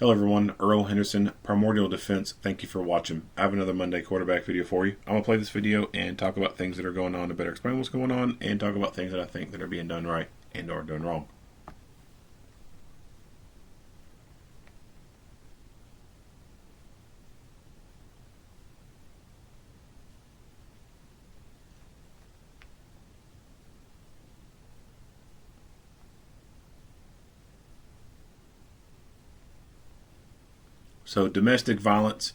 Hello everyone, Earl Henderson, Primordial Defense. Thank you for watching. I have another Monday quarterback video for you. I'm going to play this video and talk about things that are going on to better explain what's going on and talk about things that I think that are being done right and or done wrong. So domestic violence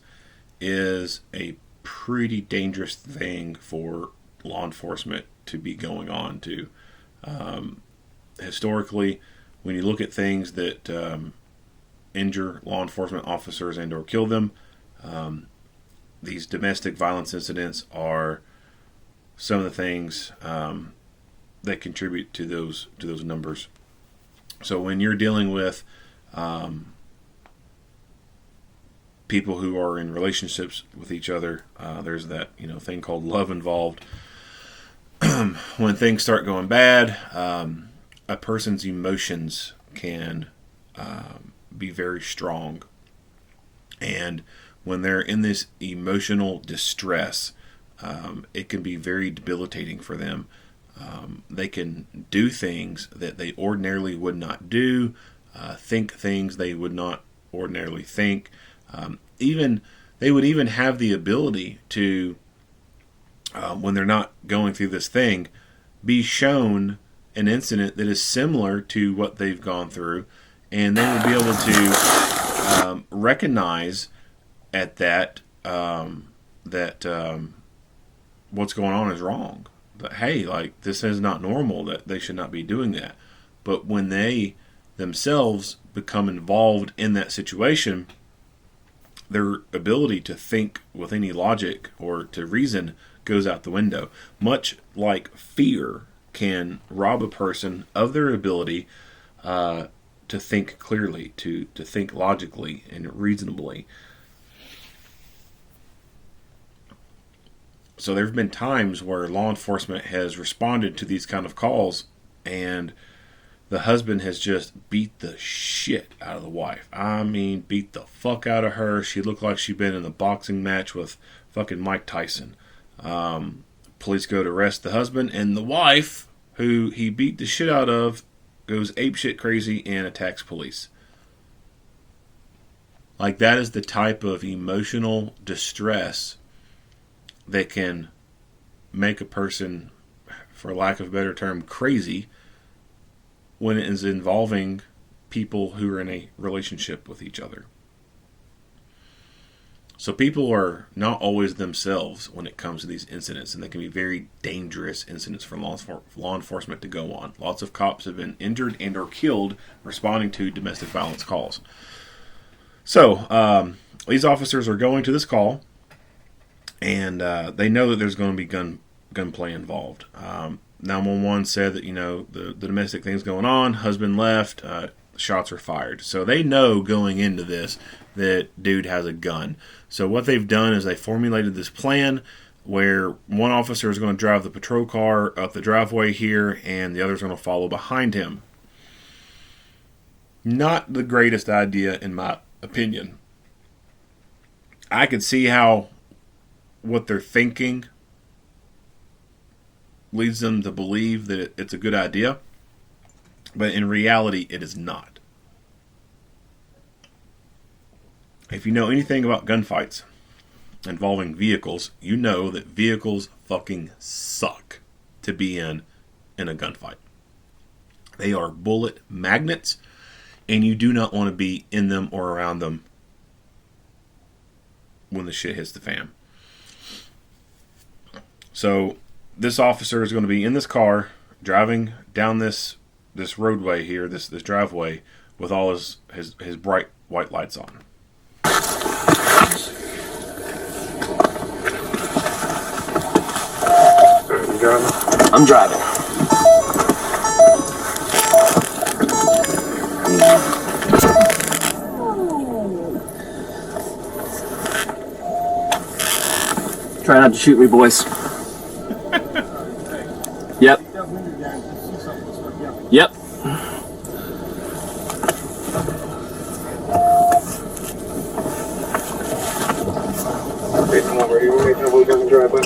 is a pretty dangerous thing for law enforcement to be going on to. Historically, when you look at things that injure law enforcement officers and or kill them, these domestic violence incidents are some of the things that contribute to those numbers. So when you're dealing with people who are in relationships with each other, there's that thing called love involved. When things start going bad, a person's emotions can be very strong, and when they're in this emotional distress, it can be very debilitating for them. They can do things that they ordinarily would not do, think things they would not ordinarily think. They would even have the ability to, when they're not going through this thing, be shown an incident that is similar to what they've gone through, and they would be able to recognize at that what's going on is wrong. That hey, like this is not normal. That they should not be doing that. But when they themselves become involved in that situation, their ability to think with any logic or to reason goes out the window. Much like fear can rob a person of their ability to think clearly, to think logically and reasonably. So there have been times where law enforcement has responded to these kind of calls, and the husband has just beat the shit out of the wife. I mean, beat the fuck out of her. She looked like she'd been in a boxing match with fucking Mike Tyson. Police go to arrest the husband, and the wife, who he beat the shit out of, goes apeshit crazy and attacks police. Like, that is the type of emotional distress that can make a person, for lack of a better term, crazy, when it is involving people who are in a relationship with each other. So people are not always themselves when it comes to these incidents, and they can be very dangerous incidents for law enforcement to go on. Lots of cops have been injured and or killed responding to domestic violence calls. So these officers are going to this call, and they know that there's going to be gunplay involved. 911 said that, the domestic thing's going on, husband left, shots are fired. So they know going into this that dude has a gun. So what they've done is they formulated this plan where one officer is going to drive the patrol car up the driveway here, and the other is going to follow behind him. Not the greatest idea, in my opinion. I could see how what they're thinking leads them to believe that it's a good idea, but in reality it is not. If you know anything about gunfights involving vehicles, you know that vehicles fucking suck to be in a gunfight. They are bullet magnets, and you do not want to be in them or around them when the shit hits the fan. So this officer is going to be in this car driving down this roadway here, this driveway, with all his bright white lights on. You driving? I'm driving. Try not to shoot me, boys. Yep. Yep. Go down the driveway.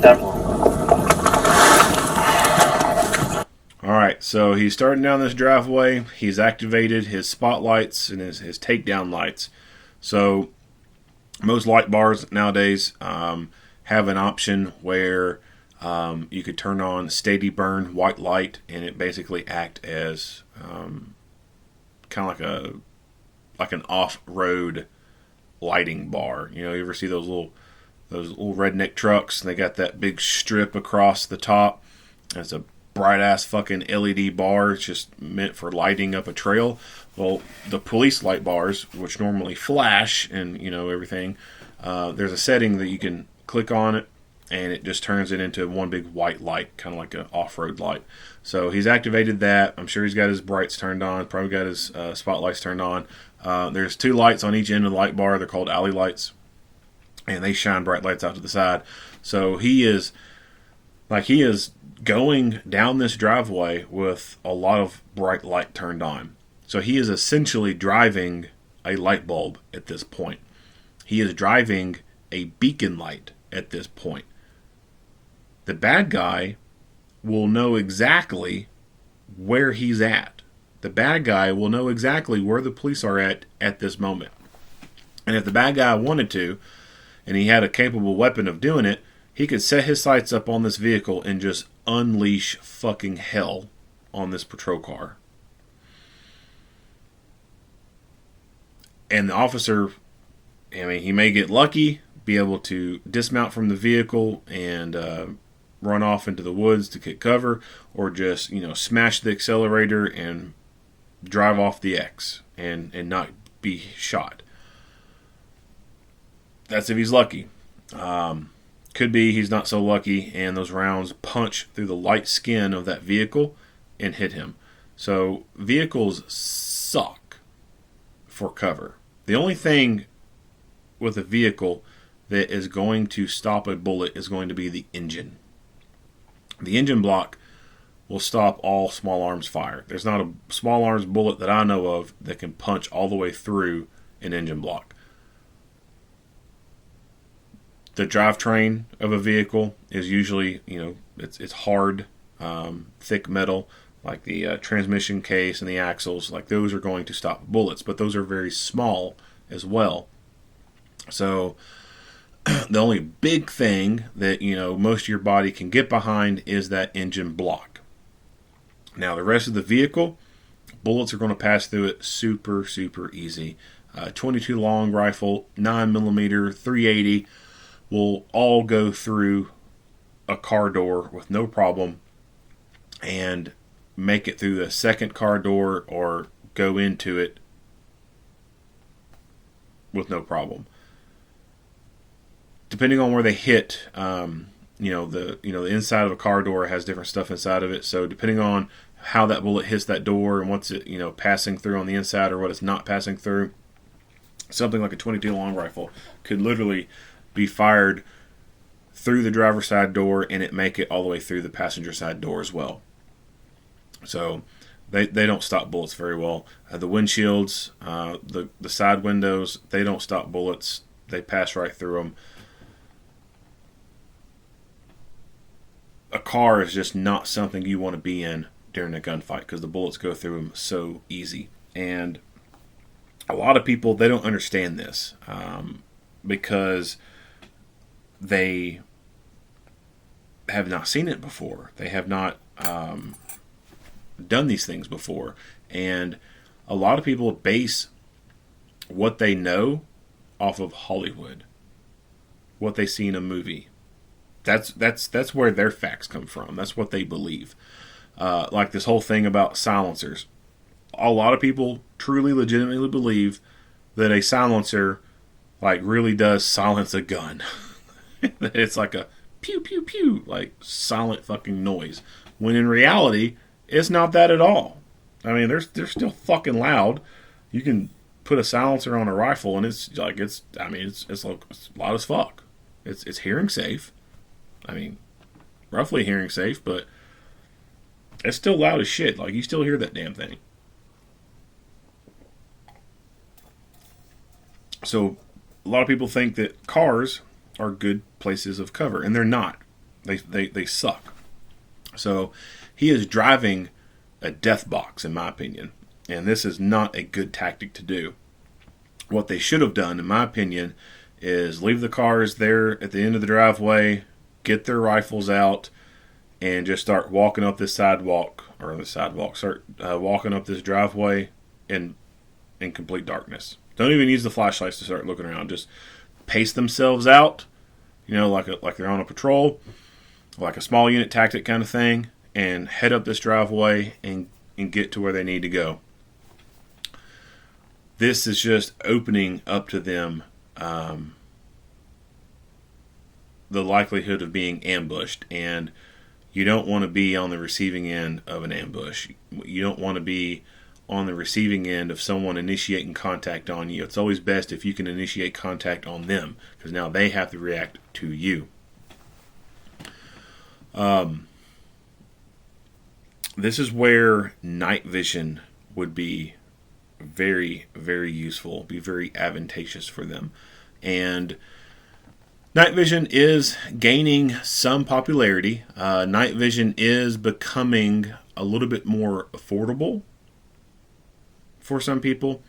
Definitely. All right, so he's starting down this driveway. He's activated his spotlights and his takedown lights. So most light bars nowadays have an option where you could turn on steady burn white light, and it basically act as kind of like an off-road lighting bar. You know, you ever see those little redneck trucks, and they got that big strip across the top. It's a bright ass fucking LED bar. It's just meant for lighting up a trail. Well, the police light bars, which normally flash and everything, there's a setting that you can click on it, and it just turns it into one big white light, kind of like an off-road light. So he's activated that. I'm sure he's got his brights turned on. Probably got his spotlights turned on. There's 2 lights on each end of the light bar. They're called alley lights, and they shine bright lights out to the side. So he is going down this driveway with a lot of bright light turned on. So he is essentially driving a light bulb at this point. He is driving a beacon light at this point. The bad guy will know exactly where he's at. The bad guy will know exactly where the police are at this moment. And if the bad guy wanted to, and he had a capable weapon of doing it, he could set his sights up on this vehicle and just unleash fucking hell on this patrol car. And the officer, he may get lucky, be able to dismount from the vehicle and run off into the woods to get cover, or just, smash the accelerator and drive off the X and not be shot. That's if he's lucky. Could be he's not so lucky, and those rounds punch through the light skin of that vehicle and hit him. So vehicles suck for cover. The only thing with a vehicle that is going to stop a bullet is going to be the engine. The engine block will stop all small arms fire. There's not a small arms bullet that I know of that can punch all the way through an engine block. The drivetrain of a vehicle is usually, it's hard, thick metal, like the transmission case and the axles. Like, those are going to stop bullets, but those are very small as well. So the only big thing that, most of your body can get behind is that engine block. Now, the rest of the vehicle, bullets are going to pass through it super, super easy. 22 long rifle, 9mm, 380 will all go through a car door with no problem and make it through the second car door or go into it with no problem. Depending on where they hit, the inside of a car door has different stuff inside of it. So depending on how that bullet hits that door and what's it passing through on the inside or what it's not passing through, something like a 22 long rifle could literally be fired through the driver's side door and it make it all the way through the passenger side door as well. So they don't stop bullets very well. The windshields, the side windows, they don't stop bullets. They pass right through them. A car is just not something you want to be in during a gunfight because the bullets go through them so easy. And a lot of people, they don't understand this because they have not seen it before. They have not done these things before. And a lot of people base what they know off of Hollywood, what they see in a movie. That's where their facts come from. That's what they believe. Like this whole thing about silencers. A lot of people truly, legitimately believe that a silencer really does silence a gun. That it's like a pew pew pew, like silent fucking noise. When in reality, it's not that at all. They're still fucking loud. You can put a silencer on a rifle and it's loud as fuck. It's hearing safe. Roughly hearing safe, but it's still loud as shit. You still hear that damn thing. So a lot of people think that cars are good places of cover, and they're not. They suck. So he is driving a death box, in my opinion, and this is not a good tactic to do. What they should have done, in my opinion, is leave the cars there at the end of the driveway, get their rifles out, and just start walking up this sidewalk, start walking up this driveway in complete darkness. Don't even use the flashlights to start looking around. Just pace themselves out, like they're on a patrol, like a small unit tactic kind of thing, and head up this driveway and get to where they need to go. This is just opening up to them the likelihood of being ambushed, and you don't want to be on the receiving end of an ambush. You don't want to be on the receiving end of someone initiating contact on you. It's always best if you can initiate contact on them, because now they have to react to you. This is where night vision would be very, very useful, be very advantageous for them. And night vision is gaining some popularity. Night vision is becoming a little bit more affordable for some people,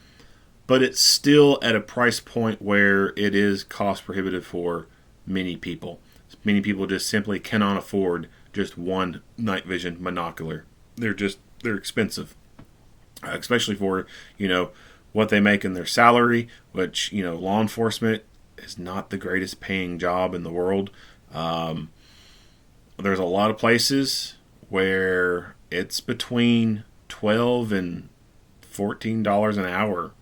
but it's still at a price point where it is cost prohibitive for many people. Many people just simply cannot afford just one night vision monocular. They're expensive, especially for, what they make in their salary, which, law enforcement is not the greatest paying job in the world. There's a lot of places where it's between $12 and $14 an hour,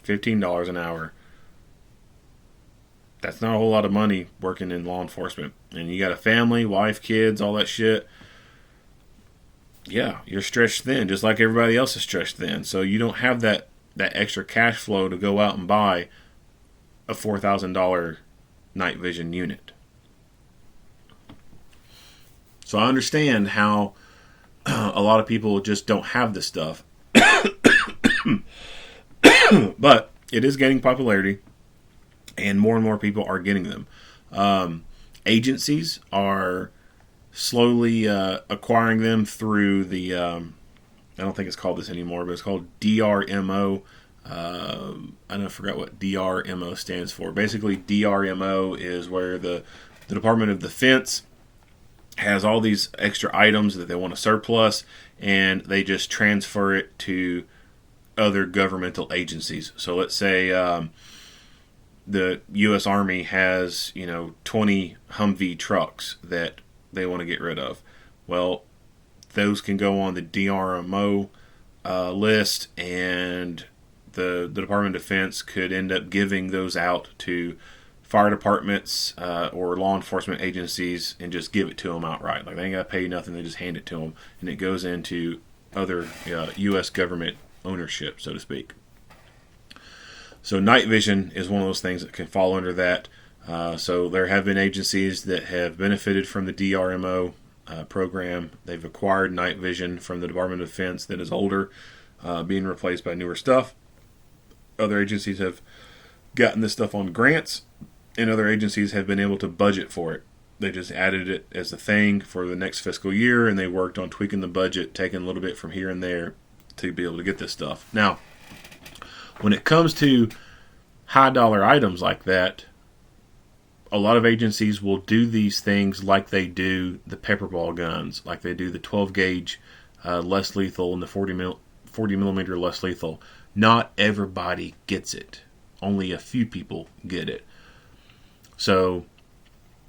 $15 an hour. That's not a whole lot of money working in law enforcement. And you got a family, wife, kids, all that shit. Yeah, you're stretched thin, just like everybody else is stretched thin. So you don't have that extra cash flow to go out and buy a $4,000 night vision unit. So I understand how a lot of people just don't have this stuff. But it is gaining popularity, and more people are getting them. Agencies are slowly acquiring them through the, I don't think it's called this anymore, but it's called DRMO. I forgot what DRMO stands for. Basically, DRMO is where the Department of Defense has all these extra items that they want to surplus, and they just transfer it to other governmental agencies. So let's say the U.S. Army has 20 Humvee trucks that they want to get rid of. Well, those can go on the DRMO list, and the Department of Defense could end up giving those out to fire departments or law enforcement agencies and just give it to them outright. Like, they ain't got to pay nothing, they just hand it to them, and it goes into other U.S. government ownership, so to speak. So night vision is one of those things that can fall under that. So there have been agencies that have benefited from the DRMO program. They've acquired night vision from the Department of Defense that is older, being replaced by newer stuff. Other agencies have gotten this stuff on grants, and other agencies have been able to budget for it. They just added it as a thing for the next fiscal year, and they worked on tweaking the budget, taking a little bit from here and there to be able to get this stuff. Now, when it comes to high dollar items like that, a lot of agencies will do these things like they do the pepper ball guns, like they do the 12 gauge less lethal and the 40 millimeter less lethal. Not everybody gets it. Only a few people get it. So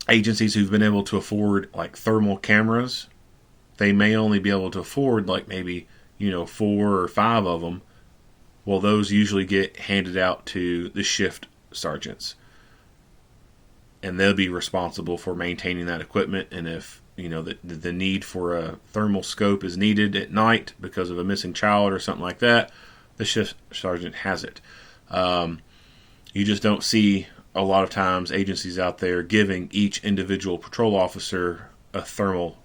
agencies who've been able to afford like thermal cameras, they may only be able to afford like maybe 4 or 5 of them. Well, those usually get handed out to the shift sergeants, and they'll be responsible for maintaining that equipment. And if the need for a thermal scope is needed at night because of a missing child or something like that, the shift sergeant has it. You just don't see a lot of times agencies out there giving each individual patrol officer a thermal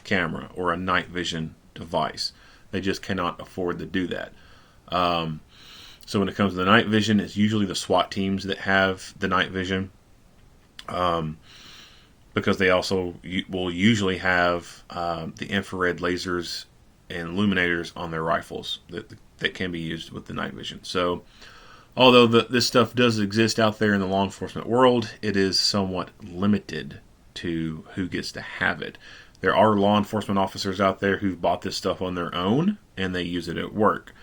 camera or a night vision device. They just cannot afford to do that. So when it comes to the night vision, it's usually the SWAT teams that have the night vision. because they also will usually have the infrared lasers and illuminators on their rifles that can be used with the night vision. So, although this stuff does exist out there in the law enforcement world, it is somewhat limited to who gets to have it. There are law enforcement officers out there who've bought this stuff on their own and they use it at work.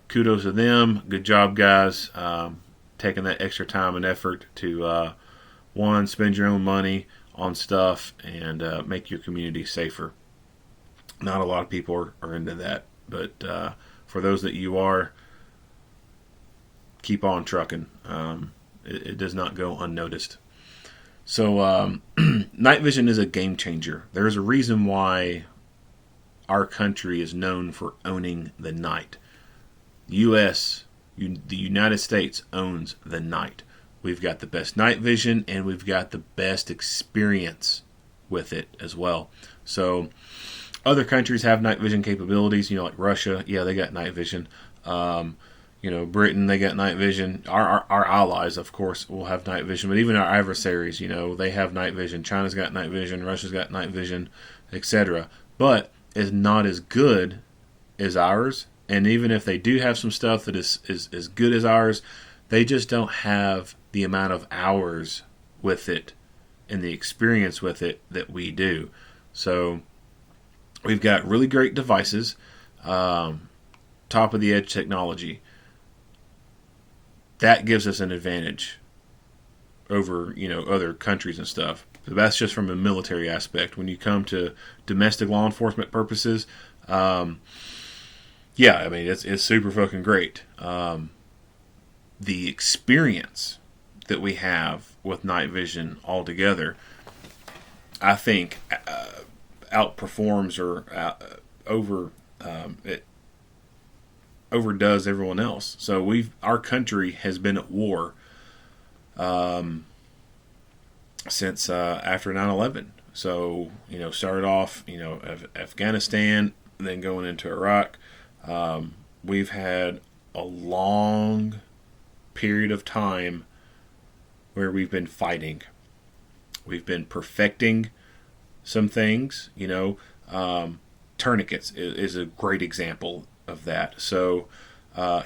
Kudos to them. Good job, guys. Taking that extra time and effort to one, spend your own money on stuff and make your community safer. Not a lot of people are into that, but for those that you are, keep on trucking. It does not go unnoticed. So night vision is a game changer. There's a reason why our country is known for owning the night. U.S., the United States owns the night. We've got the best night vision and we've got the best experience with it as well. So other countries have night vision capabilities, like Russia, yeah, they got night vision. Britain, they got night vision. Our allies, of course, will have night vision, but even our adversaries, they have night vision. China's got night vision, Russia's got night vision, etc. But it's not as good as ours. And even if they do have some stuff that is as good as ours, they just don't have the amount of hours with it and the experience with it that we do. So we've got really great devices, top of the edge technology. That gives us an advantage over, other countries and stuff. But that's just from a military aspect. When you come to domestic law enforcement purposes, it's super fucking great. The experience that we have with night vision altogether, I think, outperforms or it overdoes everyone else. So our country has been at war since after 9/11. So started off Afghanistan, then going into Iraq. We've had a long period of time where we've been fighting. We've been perfecting some things. Tourniquets is a great example of that. So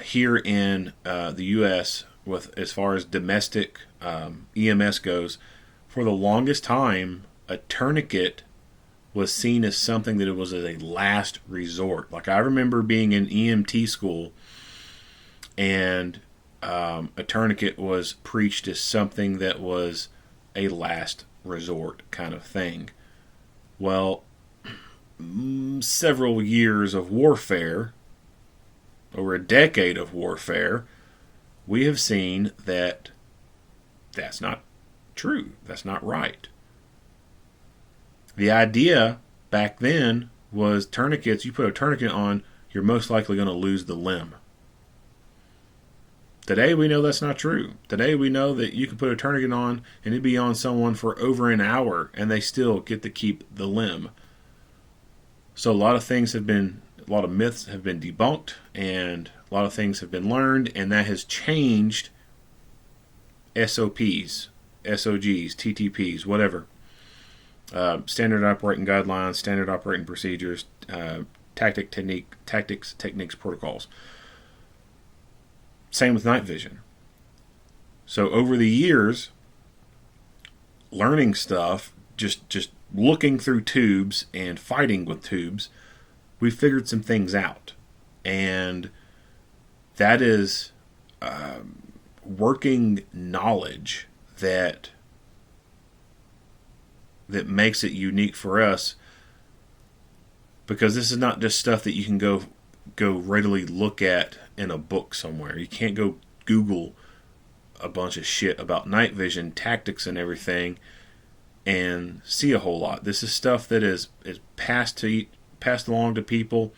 here in the U.S., as far as domestic EMS goes, for the longest time, a tourniquet was seen as something that it was as a last resort. Like I remember being in EMT school, and a tourniquet was preached as something that was a last resort kind of thing. Well, several years of warfare, over a decade of warfare, we have seen that that's not true. That's not right. The idea back then was tourniquets, you put a tourniquet on, you're most likely going to lose the limb. Today we know that's not true. Today we know that you can put a tourniquet on and it'd be on someone for over an hour and they still get to keep the limb. So a lot of myths have been debunked and a lot of things have been learned, and that has changed SOPs, SOGs, TTPs, whatever. Standard operating guidelines, standard operating procedures, tactics, techniques, protocols. Same with night vision. So over the years, learning stuff, just looking through tubes and fighting with tubes, we figured some things out. And that is working knowledge that makes it unique for us, because this is not just stuff that you can go readily look at in a book somewhere. You can't go Google a bunch of shit about night vision tactics and everything and see a whole lot. This is stuff that is passed along to people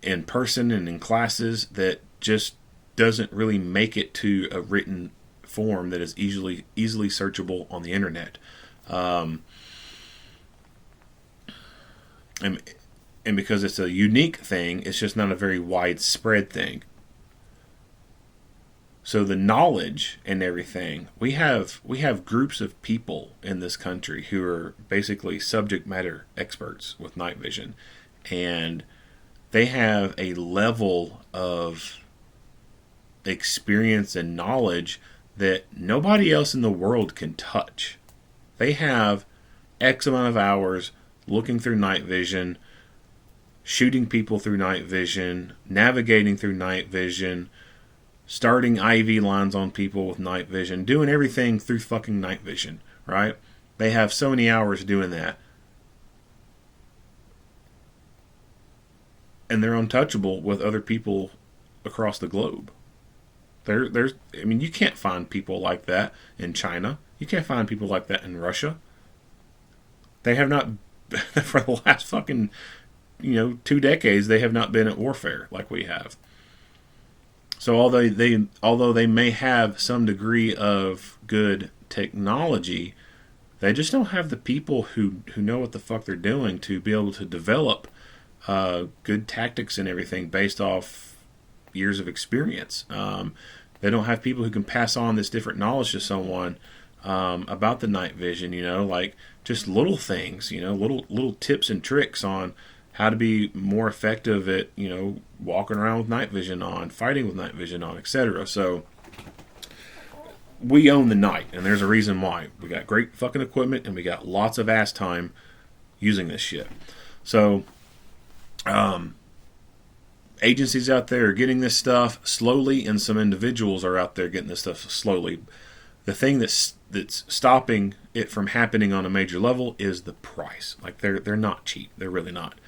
in person and in classes that just doesn't really make it to a written form that is easily searchable on the internet. And because it's a unique thing, it's just not a very widespread thing. So the knowledge and everything, we have groups of people in this country who are basically subject matter experts with night vision, and they have a level of experience and knowledge that nobody else in the world can touch. They have X amount of hours looking through night vision, shooting people through night vision, navigating through night vision, starting IV lines on people with night vision, doing everything through fucking night vision, right? They have so many hours doing that. And they're untouchable with other people across the globe. I mean, you can't find people like that in China. You can't find people like that in Russia. They have not, for the last fucking, 2 decades, they have not been at warfare like we have. So although they may have some degree of good technology, they just don't have the people who know what the fuck they're doing to be able to develop good tactics and everything based off years of experience. They don't have people who can pass on this different knowledge to someone about the night vision, like just little things, little tips and tricks on how to be more effective at, walking around with night vision on, fighting with night vision on, etc. So we own the night, and there's a reason why. We got great fucking equipment, and we got lots of ass time using this shit. So agencies out there are getting this stuff slowly, and some individuals are out there getting this stuff slowly. The thing that's stopping it from happening on a major level is the price. Like they're not cheap. They're really not.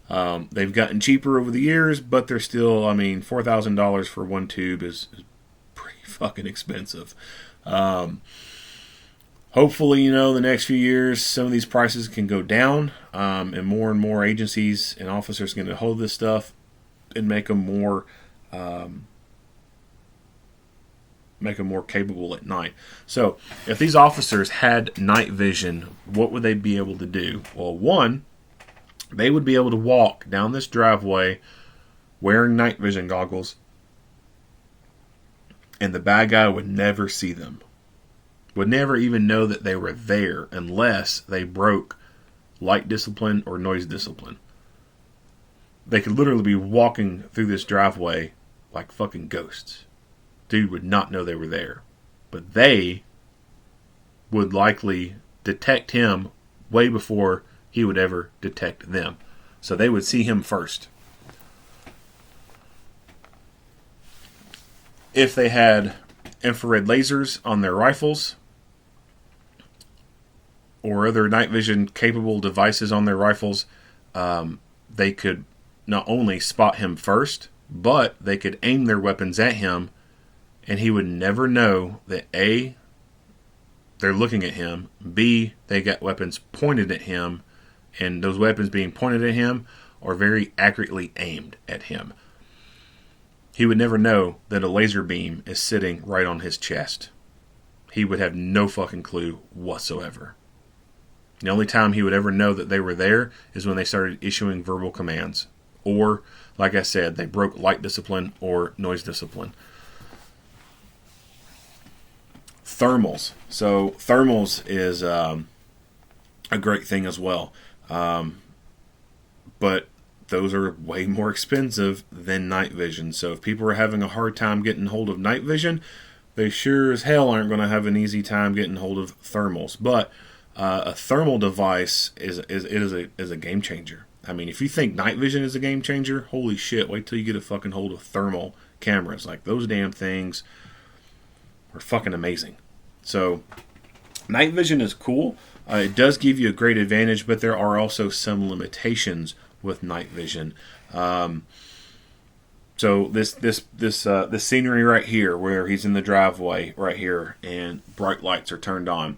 They've gotten cheaper over the years, but they're still, $4,000 for one tube is pretty fucking expensive. Hopefully, the next few years, some of these prices can go down, and more agencies and officers can hold this stuff and make them more capable at night. So, if these officers had night vision, what would they be able to do? Well, one, they would be able to walk down this driveway wearing night vision goggles, and the bad guy would never see them. Would never even know that they were there unless they broke light discipline or noise discipline. They could literally be walking through this driveway like fucking ghosts. Dude would not know they were there. But they would likely detect him way before he would ever detect them. So they would see him first. If they had infrared lasers on their rifles or other night vision capable devices on their rifles, they could not only spot him first, but they could aim their weapons at him, and he would never know that A, they're looking at him, B, they got weapons pointed at him, and those weapons being pointed at him are very accurately aimed at him. He would never know that a laser beam is sitting right on his chest. He would have no fucking clue whatsoever. The only time he would ever know that they were there is when they started issuing verbal commands. Or, like I said, they broke light discipline or noise discipline. Thermals. So, thermals is a great thing as well. But those are way more expensive than night vision. So if people are having a hard time getting hold of night vision, they sure as hell aren't going to have an easy time getting hold of thermals. But a thermal device is a game changer. I mean, if you think night vision is a game changer, holy shit, wait till you get a fucking hold of thermal cameras. Like, those damn things are fucking amazing. So night vision is cool. It does give you a great advantage, but there are also some limitations with night vision. So this scenery right here, where he's in the driveway right here, and bright lights are turned on.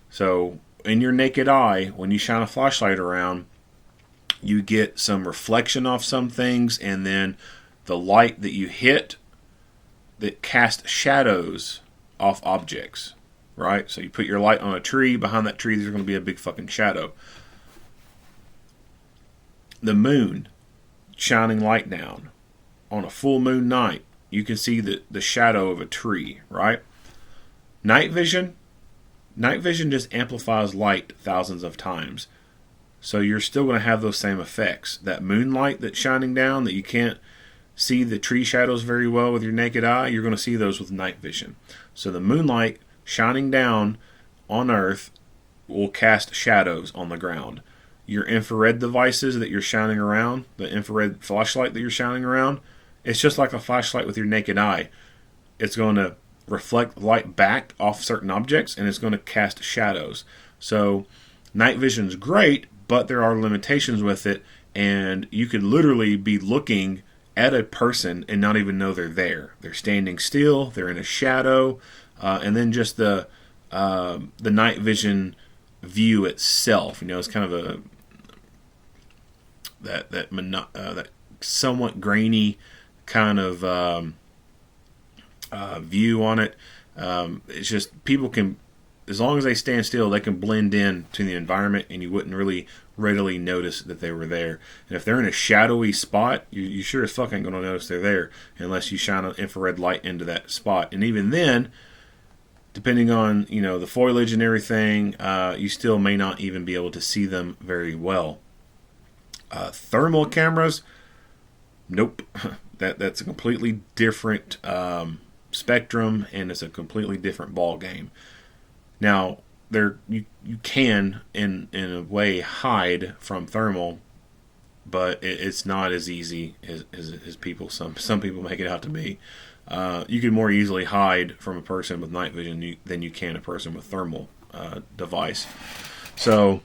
So in your naked eye, when you shine a flashlight around, you get some reflection off some things, and then the light that you hit that casts shadows off objects. Right? So you put your light on a tree. Behind that tree, there's going to be a big fucking shadow. The moon shining light down on a full moon night you can see the shadow of a tree, right? Night vision just amplifies light thousands of times. So you're still going to have those same effects. That moonlight that's shining down that you can't see the tree shadows very well with your naked eye, you're going to see those with night vision. So the moonlight shining down on Earth will cast shadows on the ground. Your infrared devices that you're shining around, the infrared flashlight that you're shining around, it's just like a flashlight with your naked eye. It's going to reflect light back off certain objects, and it's going to cast shadows. So night vision is great, but there are limitations with it, and you could literally be looking at a person and not even know they're there. They're standing still, they're in a shadow, and then just the night vision view itself, it's kind of that somewhat grainy kind of view on it. It's just people can, as long as they stand still, they can blend in to the environment, and you wouldn't really readily notice that they were there. And if they're in a shadowy spot, you sure as fuck ain't going to notice they're there unless you shine an infrared light into that spot. And even then, depending on the foliage and everything, you still may not even be able to see them very well. Thermal cameras, nope. That's a completely different spectrum, and it's a completely different ball game. Now, you can in a way hide from thermal, but it's not as easy as people some people make it out to be. You can more easily hide from a person with night vision than you can a person with thermal device. So,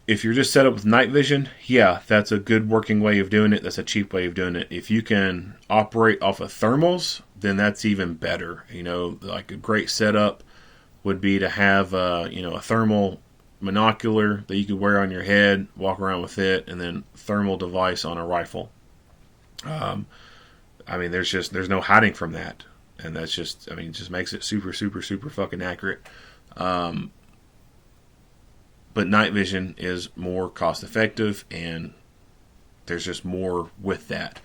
if you're just set up with night vision, yeah, that's a good working way of doing it. That's a cheap way of doing it. If you can operate off of thermals, then that's even better. Like a great setup would be to have a thermal monocular that you could wear on your head, walk around with it, and then thermal device on a rifle. There's no hiding from that, and that's just, it just makes it super, super, super fucking accurate. But night vision is more cost effective, and there's just more with that.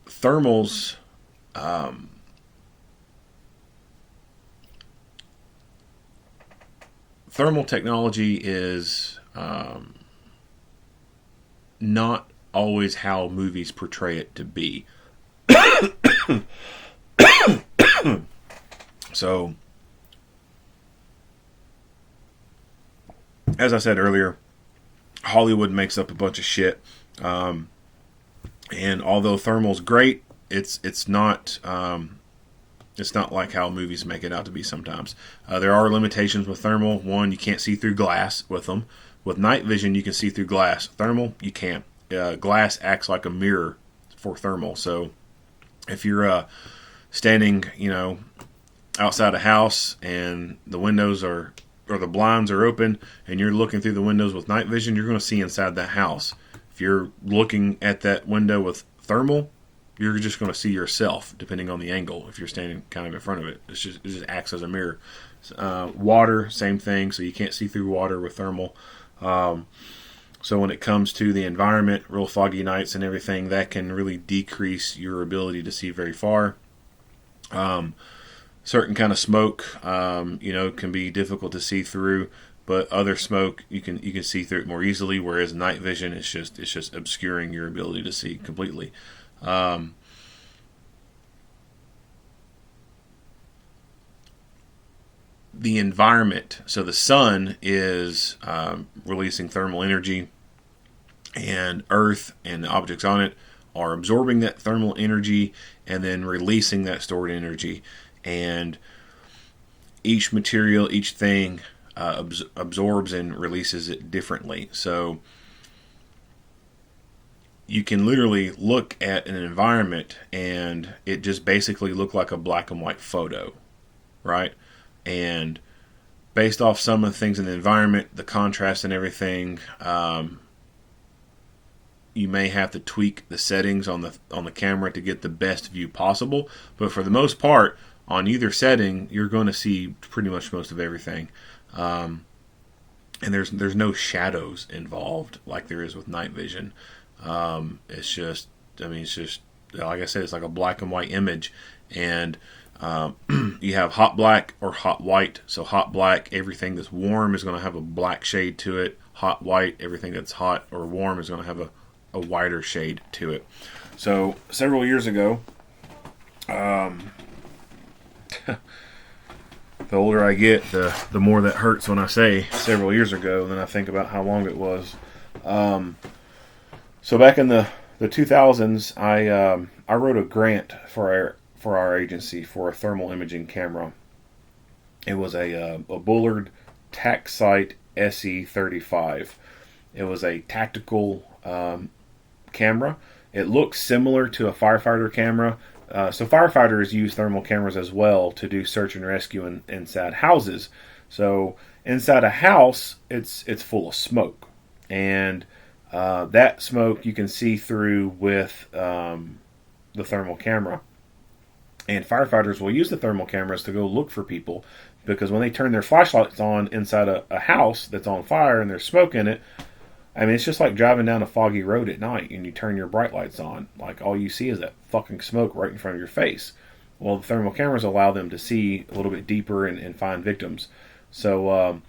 Thermals, thermal technology is not always how movies portray it to be. So, as I said earlier, Hollywood makes up a bunch of shit. And although thermal's great, it's not like how movies make it out to be sometimes. There are limitations with thermal. One, you can't see through glass with them. With night vision, you can see through glass. Thermal, you can't. Glass acts like a mirror for thermal. So if you're standing, outside a house and the windows or the blinds are open and you're looking through the windows with night vision, you're going to see inside that house. If you're looking at that window with thermal, you're just going to see yourself depending on the angle. If you're standing kind of in front of it, it just acts as a mirror. Water, same thing. So you can't see through water with thermal. So when it comes to the environment, real foggy nights and everything, that can really decrease your ability to see very far. Certain kind of smoke, can be difficult to see through, but other smoke you can see through it more easily. Whereas night vision is just obscuring your ability to see completely. The environment, so the sun is releasing thermal energy, and Earth and the objects on it are absorbing that thermal energy and then releasing that stored energy. And each material, each thing absorbs and releases it differently. So you can literally look at an environment and it just basically look like a black and white photo, right? And based off some of the things in the environment, the contrast and everything, you may have to tweak the settings on the camera to get the best view possible. But for the most part, on either setting, you're going to see pretty much most of everything. and there's no shadows involved like there is with night vision. It's just, I mean, it's just like I said, it's like a black and white image, and you have hot black or hot white. So hot black, everything that's warm is going to have a black shade to it. Hot white, everything that's hot or warm is going to have a whiter shade to it. So several years ago, the older I get, the more that hurts when I say several years ago. Then I think about how long it was. So back in the 2000s, I wrote a grant for our agency for a thermal imaging camera. It was a Bullard TacSight SE35. It was a tactical camera. It looks similar to a firefighter camera. So firefighters use thermal cameras as well to do search and rescue inside houses. So inside a house, it's full of smoke, and that smoke you can see through with the thermal camera. And firefighters will use the thermal cameras to go look for people, because when they turn their flashlights on inside a house that's on fire and there's smoke in it, I mean, it's just like driving down a foggy road at night and you turn your bright lights on. Like, all you see is that fucking smoke right in front of your face. Well, the thermal cameras allow them to see a little bit deeper and find victims. So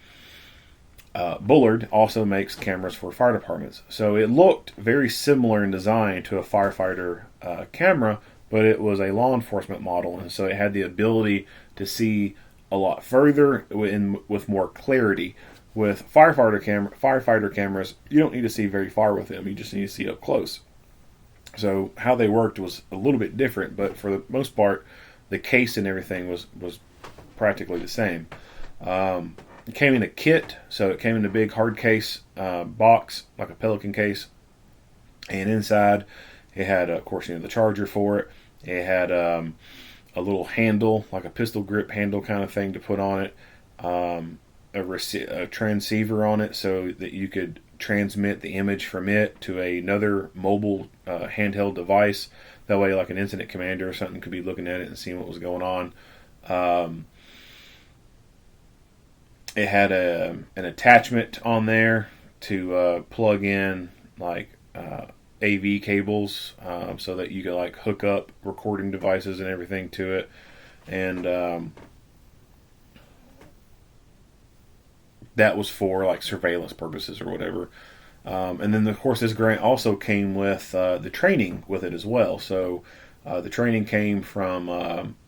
Bullard also makes cameras for fire departments. So it looked very similar in design to a firefighter camera, but it was a law enforcement model, and so it had the ability to see a lot further with more clarity. With firefighter cameras, you don't need to see very far with them. You just need to see up close. So how they worked was a little bit different, but for the most part, the case and everything was practically the same. It came in a kit, so it came in a big hard case box, like a Pelican case. And inside, it had, of course, the charger for it. It had a little handle, like a pistol grip handle kind of thing to put on it. A transceiver on it so that you could transmit the image from it to another mobile handheld device. That way, like an incident commander or something could be looking at it and seeing what was going on. It had an attachment on there to plug in like AV cables, so that you could like hook up recording devices and everything to it. And that was for like surveillance purposes or whatever. And then, of course, this grant also came with the training with it as well. So the training came from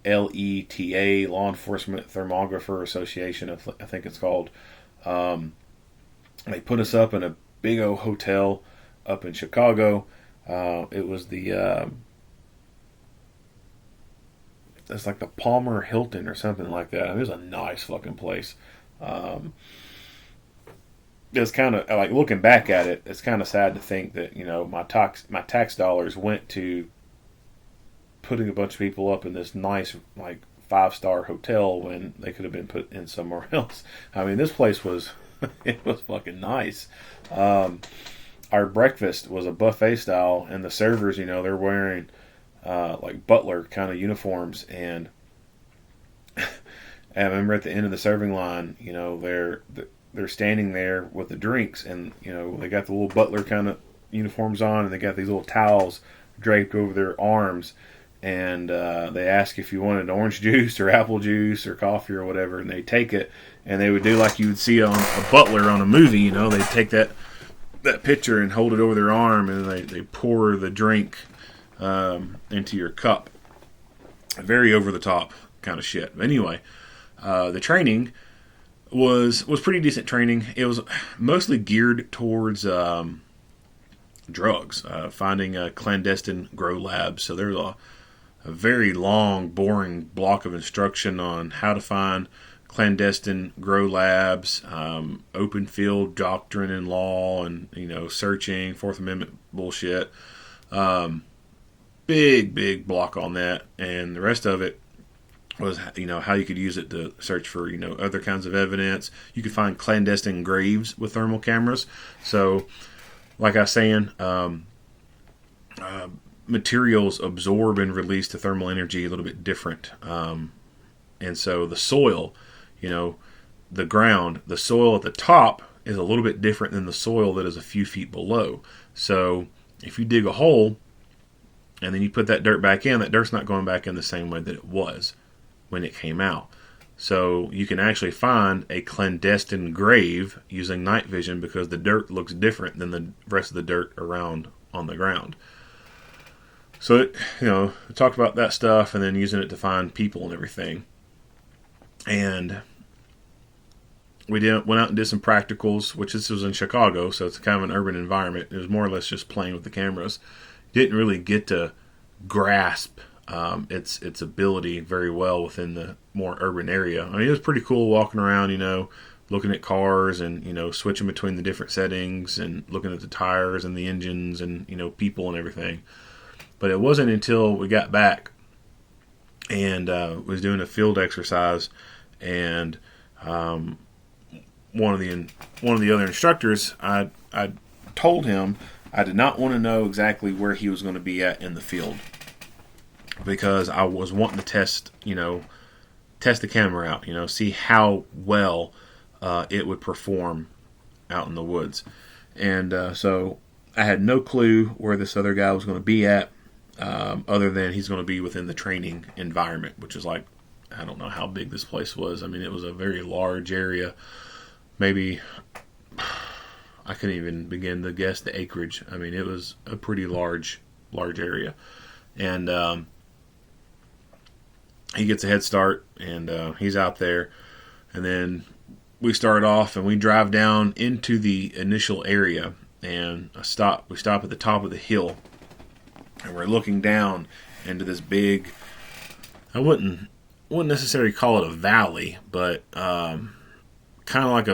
LETA, Law Enforcement Thermographer Association, I think it's called. They put us up in a big old hotel up in Chicago. It was it's like the Palmer Hilton or something like that. I mean, it was a nice fucking place. It's kind of like, looking back at it, it's kind of sad to think that my tax dollars went to putting a bunch of people up in this nice like 5-star hotel when they could have been put in somewhere else. I mean, this place was it was fucking nice. Our breakfast was a buffet style, and the servers, they're wearing like butler kind of uniforms, and I remember at the end of the serving line, they're standing there with the drinks, and they got the little butler kind of uniforms on, and they got these little towels draped over their arms, and they ask if you wanted orange juice or apple juice or coffee or whatever, and they take it, and they would do like you would see on a butler on a movie. They'd take that pitcher and hold it over their arm, and they pour the drink into your cup. Very over the top kind of shit. But anyway, the training was pretty decent training. It was mostly geared towards drugs, finding clandestine grow labs. So there's a very long, boring block of instruction on how to find clandestine grow labs, open field doctrine and law, and searching, Fourth Amendment bullshit. Big block on that, and the rest of it was how you could use it to search for other kinds of evidence. You could find clandestine graves with thermal cameras. So, like I was saying, materials absorb and release the thermal energy a little bit different, and so the soil, the ground, the soil at the top is a little bit different than the soil that is a few feet below. So if you dig a hole and then you put that dirt back in, that dirt's not going back in the same way that it was when it came out. So you can actually find a clandestine grave using night vision because the dirt looks different than the rest of the dirt around on the ground. So it, we talked about that stuff and then using it to find people and everything. And we went out and did some practicals, which this was in Chicago, so it's kind of an urban environment. It was more or less just playing with the cameras. Didn't really get to grasp its ability very well within the more urban area. I mean, it was pretty cool walking around, looking at cars and, switching between the different settings and looking at the tires and the engines and, people and everything. But it wasn't until we got back and was doing a field exercise, and one of the other instructors, I told him I did not want to know exactly where he was going to be at in the field, because I was wanting to test the camera out, see how well it would perform out in the woods. And so I had no clue where this other guy was going to be at, other than he's going to be within the training environment, which is like, I don't know how big this place was. I mean, it was a very large area. Maybe, I couldn't even begin to guess the acreage. I mean, it was a pretty large area. And he gets a head start, and he's out there. And then we start off, and we drive down into the initial area, and we stop at the top of the hill, and we're looking down into this big, I wouldn't necessarily call it a valley, but kind of like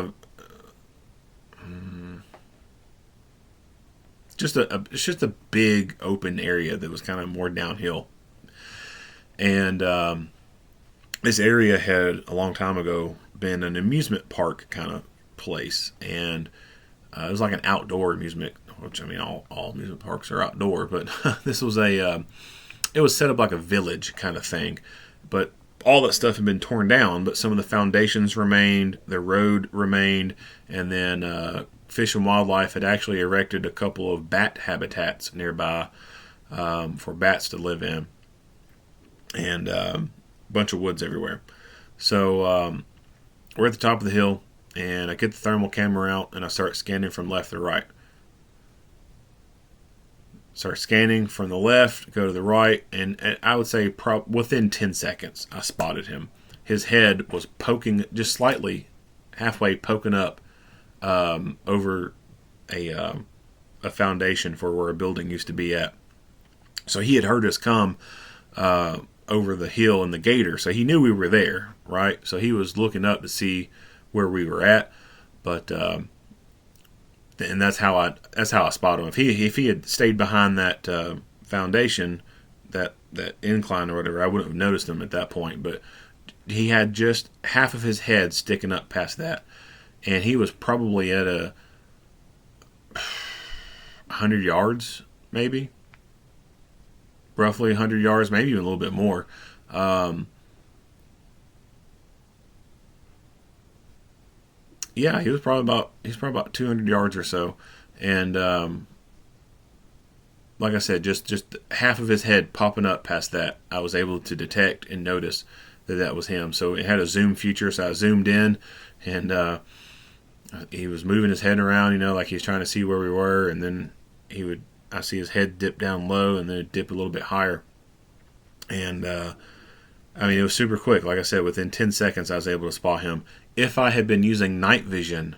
it's just a big open area that was kind of more downhill. And this area had a long time ago been an amusement park kind of place, and it was like an outdoor amusement, which, I mean, all amusement parks are outdoor, but this was it was set up like a village kind of thing. But all that stuff had been torn down, but some of the foundations remained, the road remained, and then Fish and Wildlife had actually erected a couple of bat habitats nearby for bats to live in, and a bunch of woods everywhere. So we're at the top of the hill, and I get the thermal camera out, and I start scanning from left to right. Start scanning from the left, go to the right, and I would say within 10 seconds, I spotted him. His head was poking just slightly, halfway poking up over a foundation for where a building used to be at. So he had heard us come over the hill in the gator, so he knew we were there, right? So he was looking up to see where we were at, but and that's how I spot him. If he had stayed behind that foundation, that incline or whatever, I wouldn't have noticed him at that point. But he had just half of his head sticking up past that, and he was probably at 100 yards, maybe, roughly 100 yards, maybe even a little bit more. Yeah, he was probably about 200 yards or so, and like I said, just half of his head popping up past that, I was able to detect and notice that was him. So it had a zoom feature, so I zoomed in, and he was moving his head around, like he was trying to see where we were, and then I see his head dip down low, and then it dip a little bit higher, and I mean, it was super quick. Like I said, within 10 seconds, I was able to spot him. If I had been using night vision,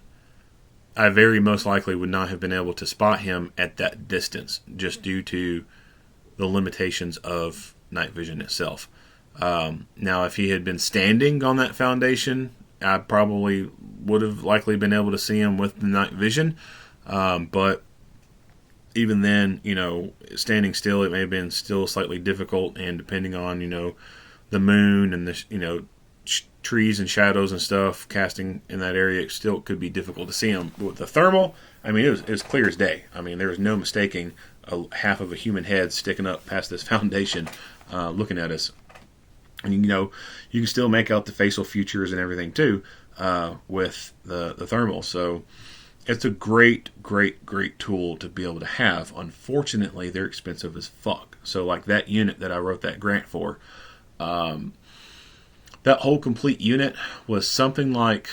I very most likely would not have been able to spot him at that distance, just due to the limitations of night vision itself. Now, if he had been standing on that foundation, I probably would have likely been able to see him with the night vision. But even then, standing still, it may have been still slightly difficult, and depending on, the moon and the, trees and shadows and stuff casting in that area, it still could be difficult to see him. But with the thermal, I mean, it was clear as day. I mean, there was no mistaking half of a human head sticking up past this foundation, looking at us. And you can still make out the facial features and everything too with the thermal. So it's a great, great, great tool to be able to have. Unfortunately, they're expensive as fuck. So like that unit that I wrote that grant for, that whole complete unit was something like,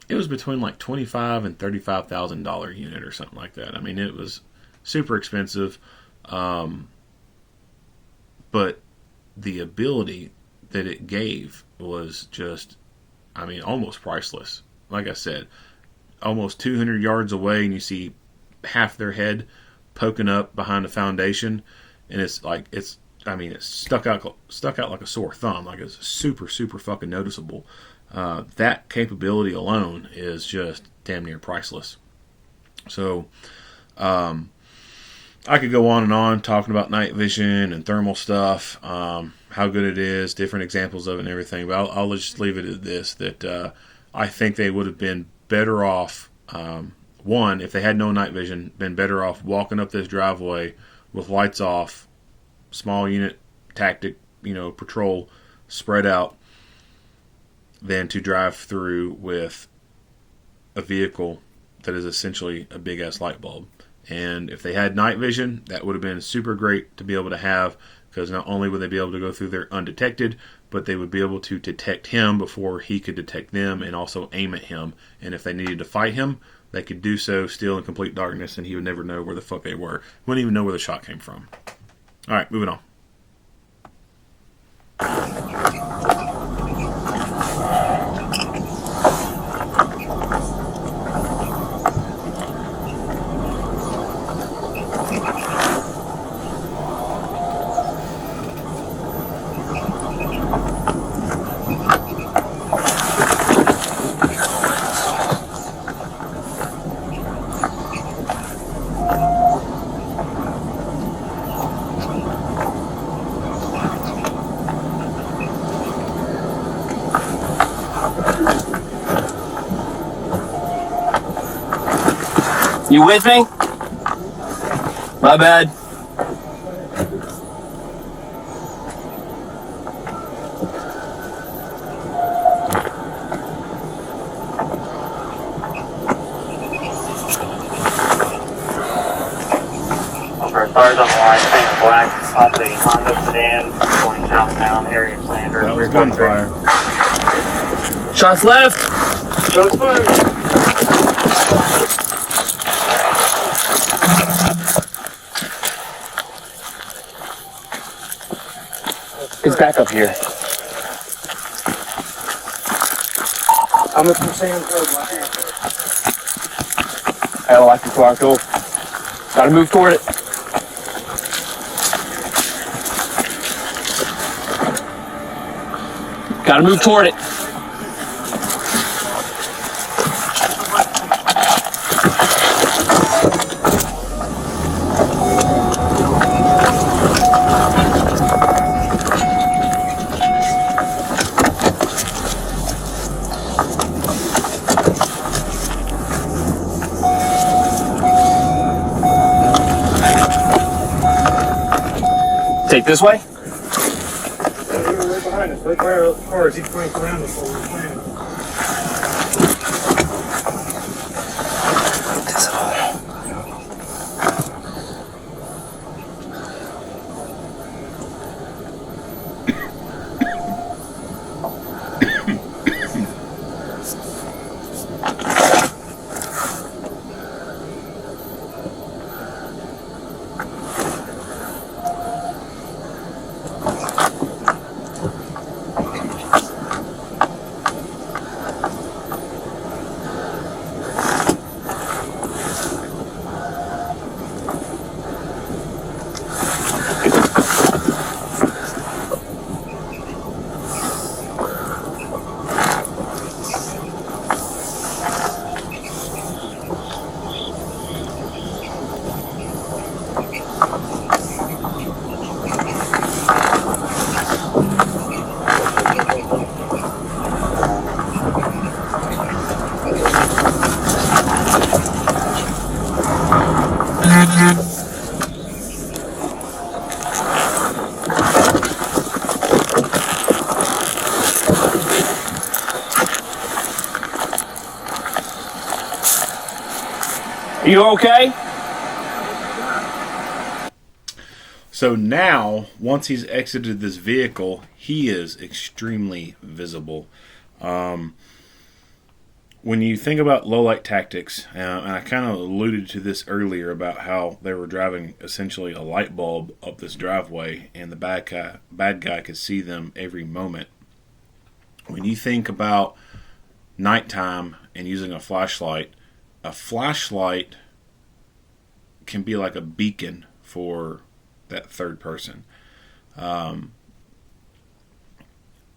it was between like $25,000 and $35,000 unit or something like that. I mean, it was super expensive, but the ability that it gave was just, I mean, almost priceless. Like I said, almost 200 yards away, and you see half their head poking up behind the foundation, and it's like it's stuck out like a sore thumb. Like it's super, super fucking noticeable. That capability alone is just damn near priceless. So, I could go on and on talking about night vision and thermal stuff, how good it is, different examples of it and everything. But I'll just leave it at this, that I think they would have been better off, one, if they had no night vision, been better off walking up this driveway with lights off, small unit tactic, patrol spread out, than to drive through with a vehicle that is essentially a big ass light bulb. And if they had night vision, that would have been super great to be able to have, because not only would they be able to go through there undetected, but they would be able to detect him before he could detect them, and also aim at him. And if they needed to fight him, they could do so still in complete darkness, and he would never know where the fuck they were. Wouldn't even know where the shot came from. Alright, moving on. You with me? My bad. Cars on the line, Saint Black, on the Honda sedan, going southbound, area Slander. That was gunfire. Shots left. Shots fired. It's back up here. I'm looking for Sam Black. I like the car, cool. Gotta move toward it. Gotta move toward it. Take this way? Right behind us, right by our cars. He's going around us while we're playing. You okay? So now, once he's exited this vehicle, he is extremely visible. When you think about low-light tactics, and I kind of alluded to this earlier about how they were driving essentially a light bulb up this driveway, and the bad guy could see them every moment. When you think about nighttime and using a flashlight can be like a beacon for that third person.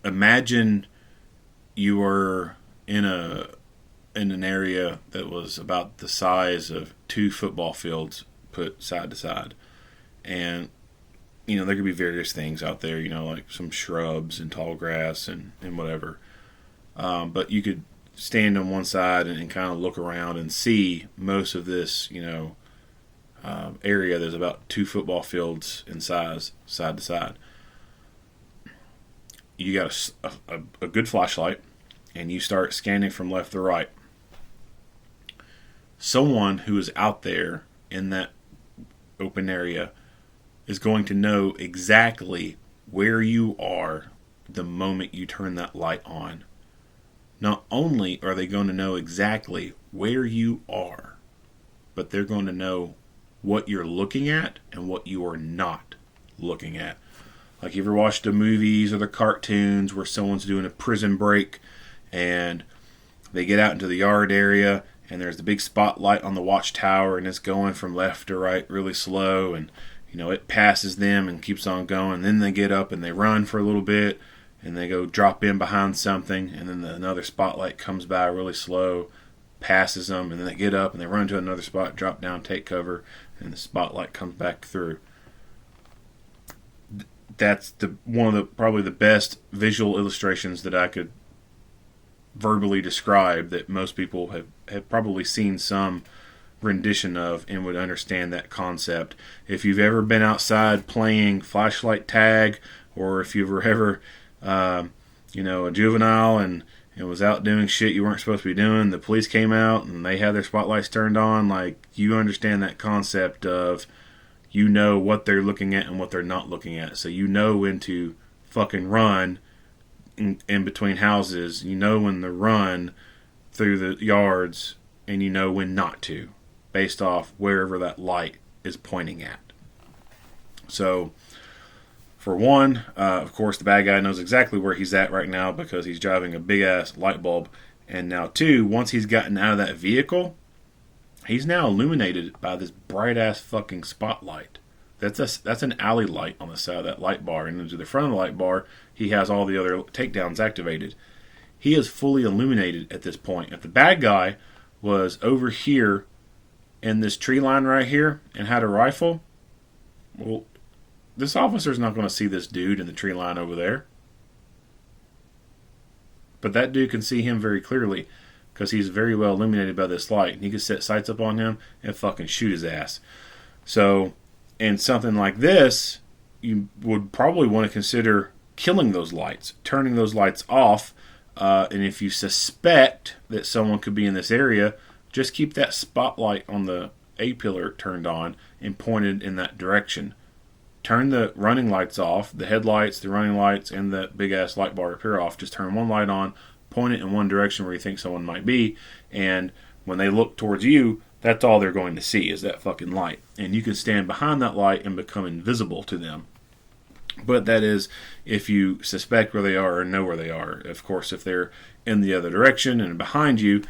Imagine you were in an area that was about the size of 2 football fields put side to side, and there could be various things out there, like some shrubs and tall grass and whatever. But you could stand on one side and kind of look around and see most of this, area. There's about 2 football fields in size, side to side. You got a good flashlight, and you start scanning from left to right. Someone who is out there in that open area is going to know exactly where you are the moment you turn that light on. Not only are they going to know exactly where you are, but they're going to know what you're looking at and what you are not looking at. Like, you ever watched the movies or the cartoons where someone's doing a prison break and they get out into the yard area and there's the big spotlight on the watchtower and it's going from left to right really slow, and it passes them and keeps on going, and then they get up and they run for a little bit and they go drop in behind something, and then another spotlight comes by really slow, passes them, and then they get up and they run to another spot, drop down, take cover, and the spotlight comes back through. That's one of probably the best visual illustrations that I could verbally describe, that most people have probably seen some rendition of and would understand that concept. If you've ever been outside playing flashlight tag, or if you were ever a juvenile and was out doing shit you weren't supposed to be doing, the police came out and they had their spotlights turned on, like, you understand that concept of what they're looking at and what they're not looking at. So when to fucking run in between houses, when to run through the yards, and when not to, based off wherever that light is pointing at. So, for one, of course, the bad guy knows exactly where he's at right now because he's driving a big-ass light bulb. And now, two, once he's gotten out of that vehicle, he's now illuminated by this bright-ass fucking spotlight. That's an alley light on the side of that light bar. And to the front of the light bar, he has all the other takedowns activated. He is fully illuminated at this point. If the bad guy was over here in this tree line right here and had a rifle, well, this officer's not going to see this dude in the tree line over there. But that dude can see him very clearly because he's very well illuminated by this light. And he can set sights up on him and fucking shoot his ass. So, in something like this, you would probably want to consider killing those lights, turning those lights off. And if you suspect that someone could be in this area, just keep that spotlight on the A-pillar turned on and pointed in that direction. Turn the running lights off, the headlights, the running lights, and that big-ass light bar appear off. Just turn one light on, point it in one direction where you think someone might be, and when they look towards you, that's all they're going to see is that fucking light. And you can stand behind that light and become invisible to them. But that is if you suspect where they are or know where they are. Of course, if they're in the other direction and behind you,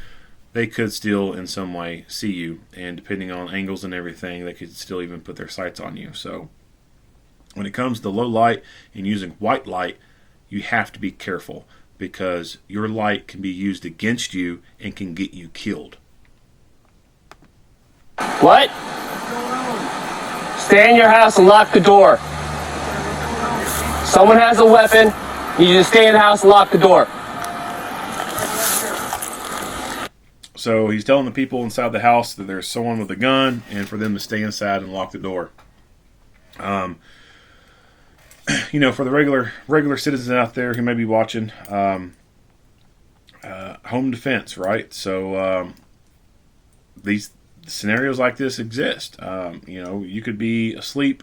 they could still in some way see you. And depending on angles and everything, they could still even put their sights on you. So when it comes to low light and using white light, you have to be careful because your light can be used against you and can get you killed. What? Stay in your house and lock the door. Someone has a weapon. You just stay in the house and lock the door. So he's telling the people inside the house that there's someone with a gun and for them to stay inside and lock the door. For the regular citizens out there who may be watching, home defense, right? So the scenarios like this exist. You could be asleep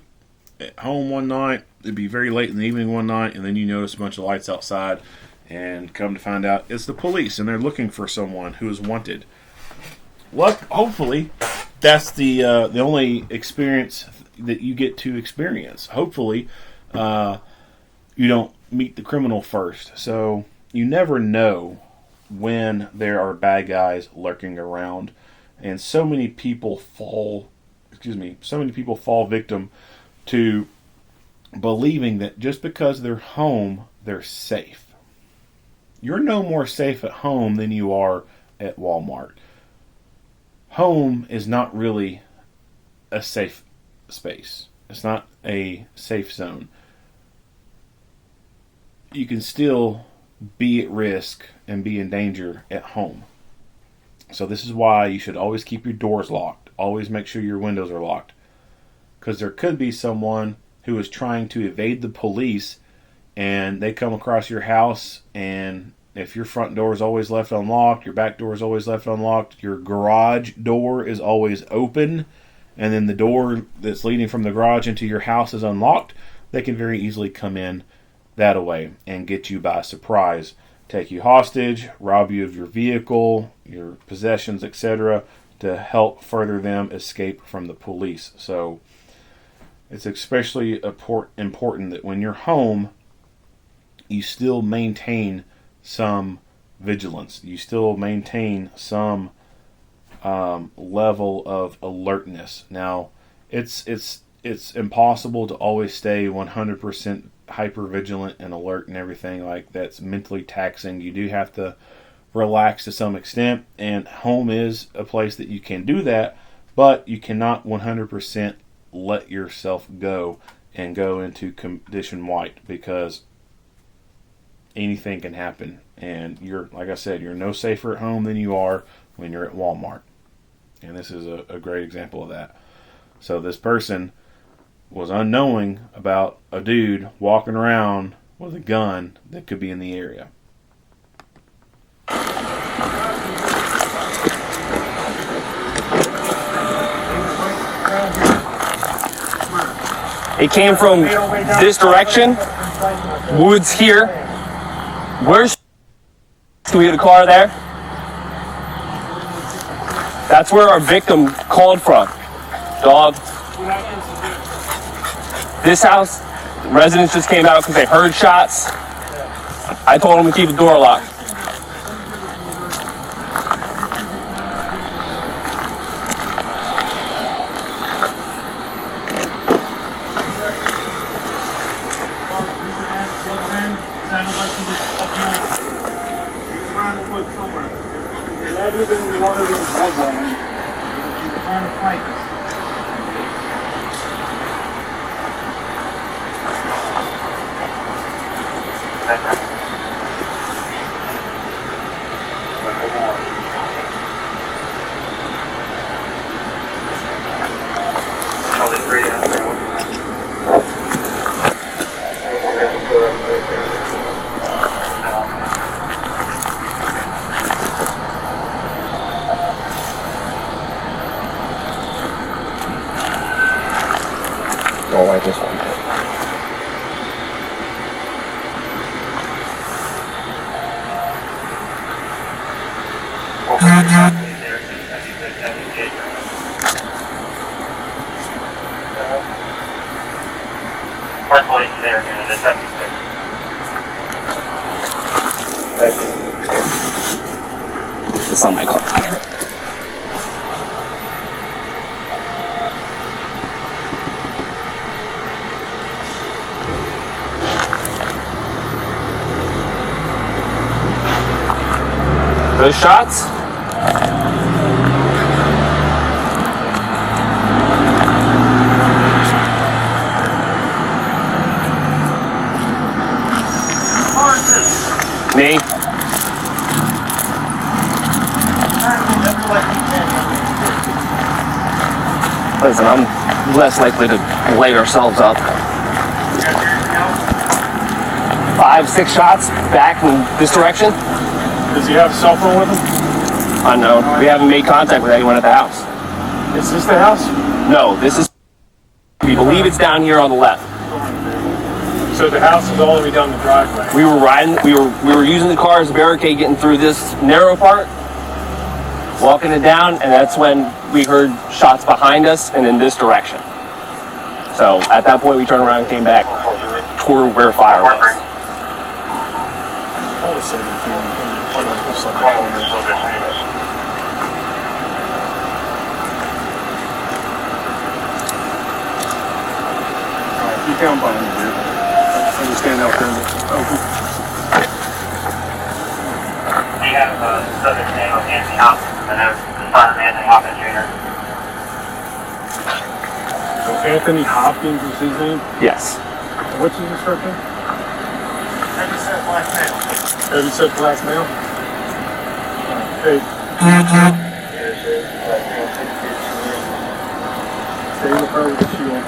at home one night. It'd be very late in the evening one night, and then you notice a bunch of lights outside, and come to find out it's the police, and they're looking for someone who is wanted. Hopefully, that's the only experience that you get to experience. Hopefully, you don't meet the criminal first. So you never know when there are bad guys lurking around, and so many people fall victim to believing that just because they're home, they're safe. You're no more safe at home than you are at Walmart. Home is not really a safe space. It's not a safe zone. You can still be at risk and be in danger at home. So this is why you should always keep your doors locked. Always make sure your windows are locked. Because there could be someone who is trying to evade the police, and they come across your house, and if your front door is always left unlocked, your back door is always left unlocked, your garage door is always open, and then the door that's leading from the garage into your house is unlocked, they can very easily come in that way and get you by surprise, take you hostage, rob you of your vehicle, your possessions, etc., to help further them escape from the police. So it's especially important that when you're home, you still maintain some vigilance. You still maintain some level of alertness. Now, it's impossible to always stay 100% hyper vigilant and alert and everything. Like, that's mentally taxing. You do have to relax to some extent, and home is a place that you can do that, but you cannot 100% let yourself go and go into condition white, because anything can happen, and like I said, you're no safer at home than you are when you're at Walmart. And this is a great example of that. So this person was unknowing about a dude walking around with a gun that could be in the area. It came from this direction, woods here. Where's we had a car there? That's where our victim called from. Dog. This house, the residents just came out because they heard shots. I told them to keep the door locked. Don't like this one. It's on my car. Those shots? Me? Listen, I'm less likely to light ourselves up. 5, 6 shots back in this direction. Does he have a cell phone with him? Unknown. We haven't made contact with anyone at the house. Is this the house? No, this is. We believe it's down here on the left. So the house is all the way down the driveway. We were riding. We were using the car as a barricade, getting through this narrow part, walking it down, and that's when we heard shots behind us and in this direction. So at that point, we turned around and came back toward where fire was. You down behind me, dude. You stand out there. We have a subject name of Anthony Hopkins, and there's the son of Anthony Hopkins Jr. So Anthony Hopkins is his name? Yes. What's his description? Heavy set black male. Heavy set black male? Hey. Stay in the car with the shield.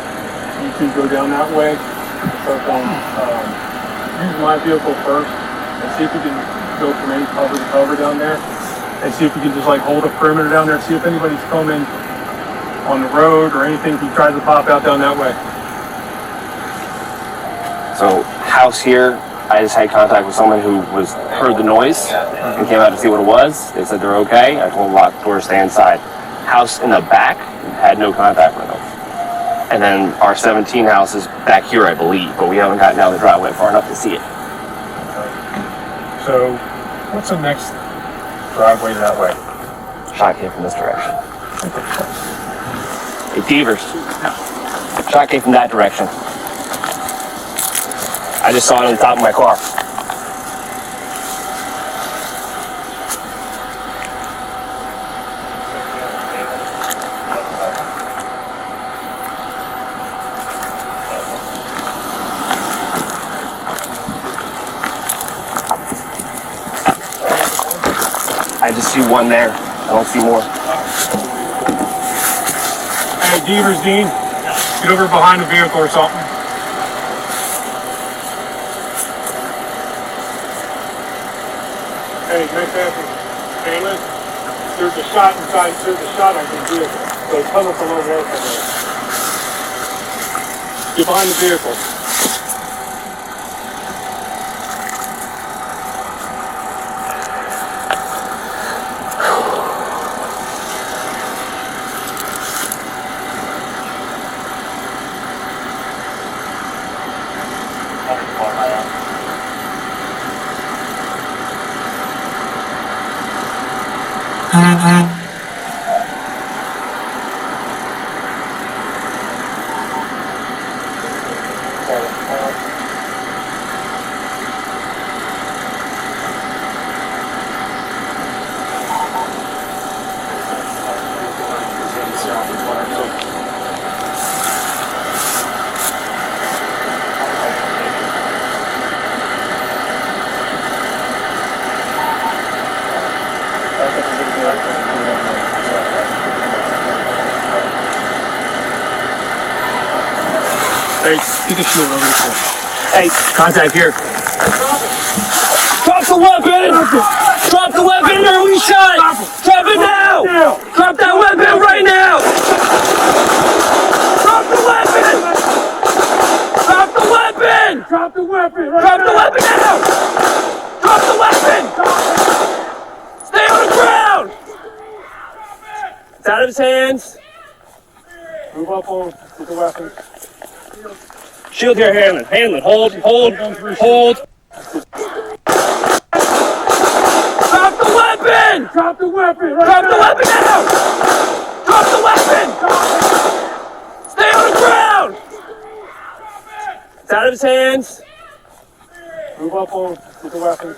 You can go down that way. Start going, use my vehicle first and see if we can go from any cover to cover down there and see if we can just like hold a perimeter down there, see if anybody's coming on the road or anything if he tries to pop out down that way. So house here, I just had contact with someone who heard the noise and came out to see what it was. They said they're okay. I told them lock the door, stay inside. House in the back had no contact with them. And then our 17 house is back here, I believe, but we haven't gotten down the driveway far enough to see it. So, what's the next driveway that way? Shot came from this direction. Hey, Devers. Shot came from that direction. I just saw it on the top of my car. I just see one there. I don't see more. Hey, Devers, Dean, get over behind the vehicle or something. Hey, make that Damon. There's a shot inside. There's a shot on the vehicle. So it's coming from over there. Get behind the vehicle. Hey, get the shield over this way. Hey, contact here. Drop the weapon! Drop the weapon or we shot! Drop it now! Drop that weapon right now! Drop the weapon! Drop the weapon! Drop the weapon! Drop the weapon now! Drop the weapon! Stay on the ground! It's out of his hands. Move up on with the weapon. Shield here, Hanlon. Hanlon, hold. Drop the weapon! Drop the weapon! Drop the weapon now! Drop the weapon! Stay on the ground! It's out of his hands. Move up on with the weapon.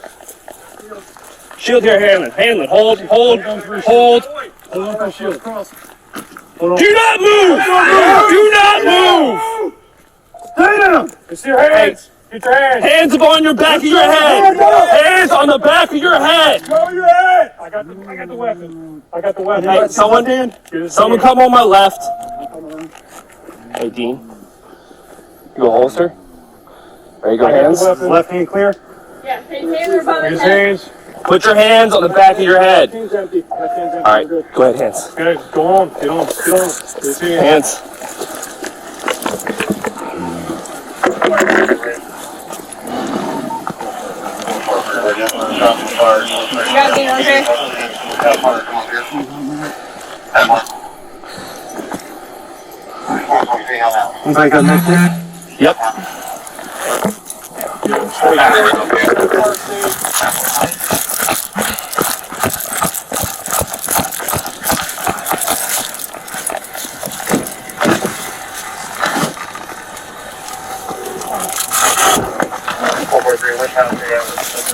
Shield here, Hanlon. Hanlon, hold. Hold on for the shield. Do not move! Do not move! Stay down! It's your hands! Get your hands! Hands up on your back of your head! Hands on the back of your head! Go your head! I got the weapon. I got the weapon. Hey, someone come on my left. Hey, Dean. You a holster? There you go, hands. Left hand clear? Yeah, his hands are above his His head. hands. Put your hands on the back of your head. Hand's empty. That hand's empty. All right, Good. go ahead, hands. Good. Go on. Get on. Get on. Get your hands. Hands. You guys doing okay? Anybody got next there? Yep.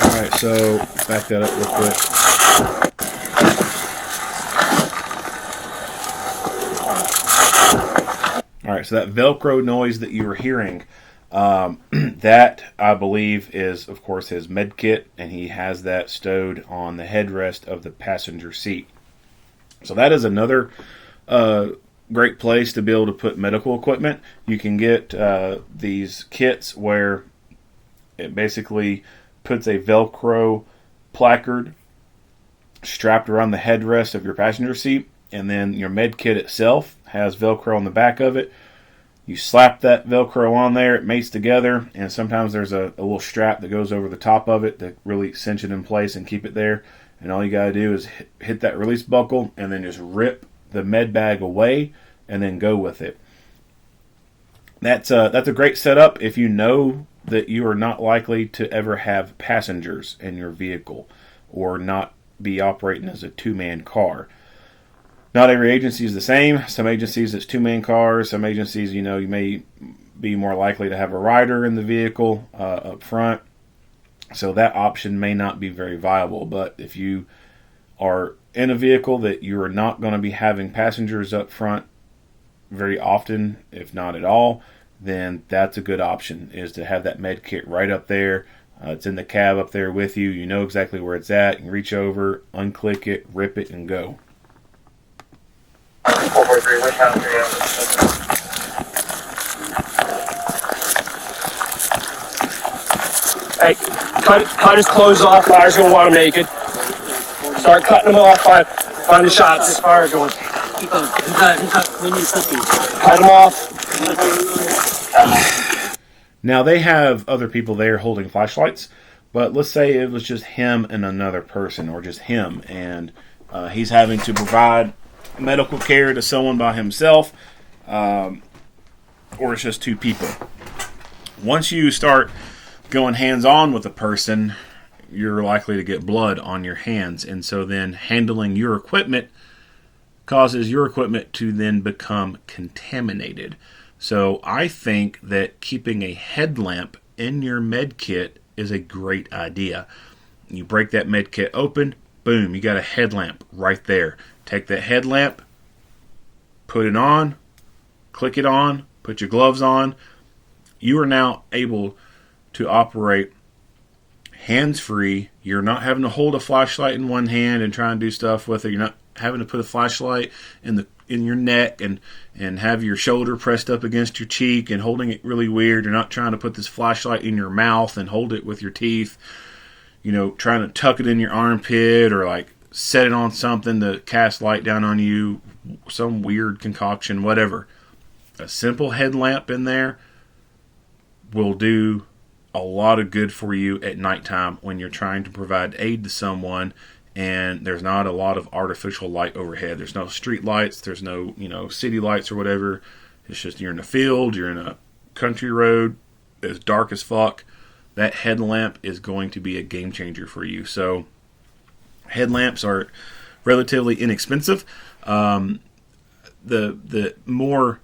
All right, so back that up real quick. All right, so that Velcro noise that you were hearing, that I believe is, of course, his med kit, and he has that stowed on the headrest of the passenger seat. So that is another great place to be able to put medical equipment. You can get these kits where it basically puts a Velcro placard strapped around the headrest of your passenger seat, and then your med kit itself has Velcro on the back of it. You slap that Velcro on there, it mates together, and sometimes there's a little strap that goes over the top of it to really cinch it in place and keep it there. And all you got to do is hit that release buckle and then just rip the med bag away and then go with it. That's a great setup if you know that you are not likely to ever have passengers in your vehicle or not be operating as a two-man car. Not every agency is the same. Some agencies it's two-man cars. Some agencies, you may be more likely to have a rider in the vehicle up front. So that option may not be very viable. But if you are in a vehicle that you are not going to be having passengers up front very often, if not at all, then that's a good option, is to have that med kit right up there. It's in the cab up there with you. You know exactly where it's at. You can reach over, unclick it, rip it, and go. Hey, cut his clothes off. Fire's gonna want him naked. Start cutting them off. Find the shots. Fire going. Keep going. We need something. Cut them off. Now, they have other people there holding flashlights, but let's say it was just him and another person, or just him, and he's having to provide medical care to someone by himself, or it's just two people. Once you start going hands-on with a person, you're likely to get blood on your hands, and so then handling your equipment causes your equipment to then become contaminated. So I think that keeping a headlamp in your med kit is a great idea. You break that med kit open, boom, you got a headlamp right there. Take that headlamp, put it on, click it on, put your gloves on. You are now able to operate hands-free. You're not having to hold a flashlight in one hand and try and do stuff with it. You're not having to put a flashlight in your neck and have your shoulder pressed up against your cheek and holding it really weird. You're not trying to put this flashlight in your mouth and hold it with your teeth. Trying to tuck it in your armpit or like set it on something to cast light down on you, some weird concoction, whatever. A simple headlamp in there will do a lot of good for you at nighttime when you're trying to provide aid to someone and there's not a lot of artificial light overhead. There's no street lights, there's no, city lights or whatever. It's just you're in a field, you're in a country road, it's dark as fuck. That headlamp is going to be a game changer for you. So headlamps are relatively inexpensive. The more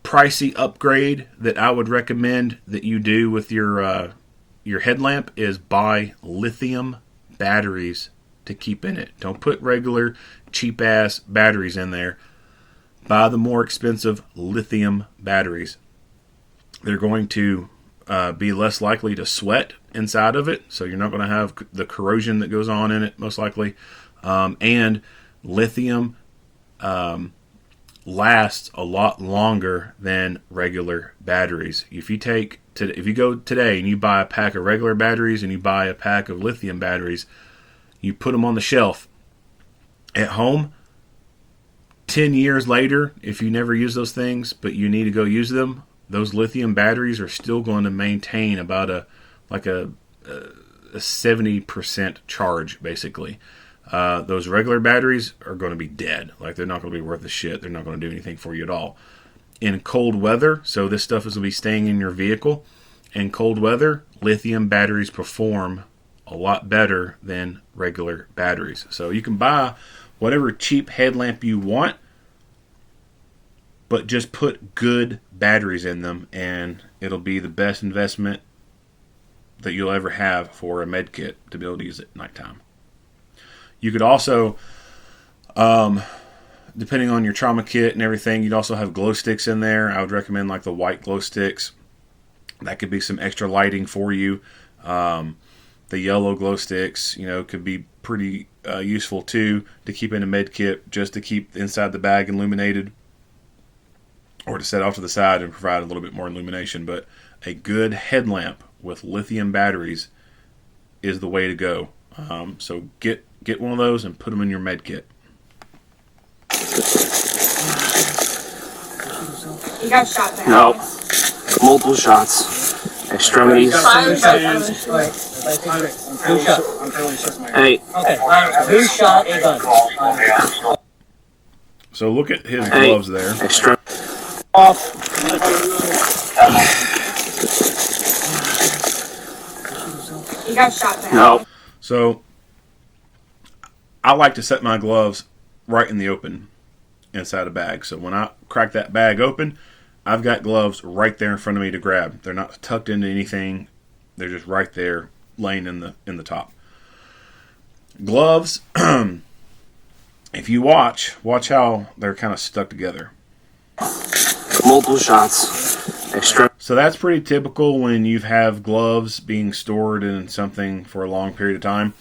pricey upgrade that I would recommend that you do with your headlamp is buy lithium batteries to keep in it. Don't put regular cheap ass batteries in there. Buy the more expensive lithium batteries. They're going to be less likely to sweat inside of it, so you're not going to have the corrosion that goes on in it, most likely. And lithium lasts a lot longer than regular batteries. If you go today and you buy a pack of regular batteries and you buy a pack of lithium batteries, You put them on the shelf. At home, 10 years later, if you never use those things, but you need to go use them, those lithium batteries are still going to maintain about a 70% charge, basically. Those regular batteries are going to be dead. Like, they're not going to be worth a shit. They're not going to do anything for you at all. In cold weather, so this stuff is going to be staying in your vehicle. In cold weather, lithium batteries perform a lot better than regular batteries. So you can buy whatever cheap headlamp you want, but just put good batteries in them, and it'll be the best investment that you'll ever have for a med kit to be able to use it at nighttime. You could also, depending on your trauma kit and everything, you'd also have glow sticks in there. I would recommend like the white glow sticks. That could be some extra lighting for you. The yellow glow sticks, could be pretty useful too, to keep in a med kit, just to keep inside the bag illuminated, or to set off to the side and provide a little bit more illumination. But a good headlamp with lithium batteries is the way to go. So get one of those and put them in your med kit. You got shot there. No. Multiple shots. Extremities. Who shot? Hey. Okay. Who shot a gun? So look at his gloves there. Off. You got shot there. No. So I like to set my gloves right in the open inside a bag. So when I crack that bag open, I've got gloves right there in front of me to grab. They're not tucked into anything. They're just right there, laying in the top. Gloves, if you watch how they're kind of stuck together. Multiple shots. So that's pretty typical when you have gloves being stored in something for a long period of time.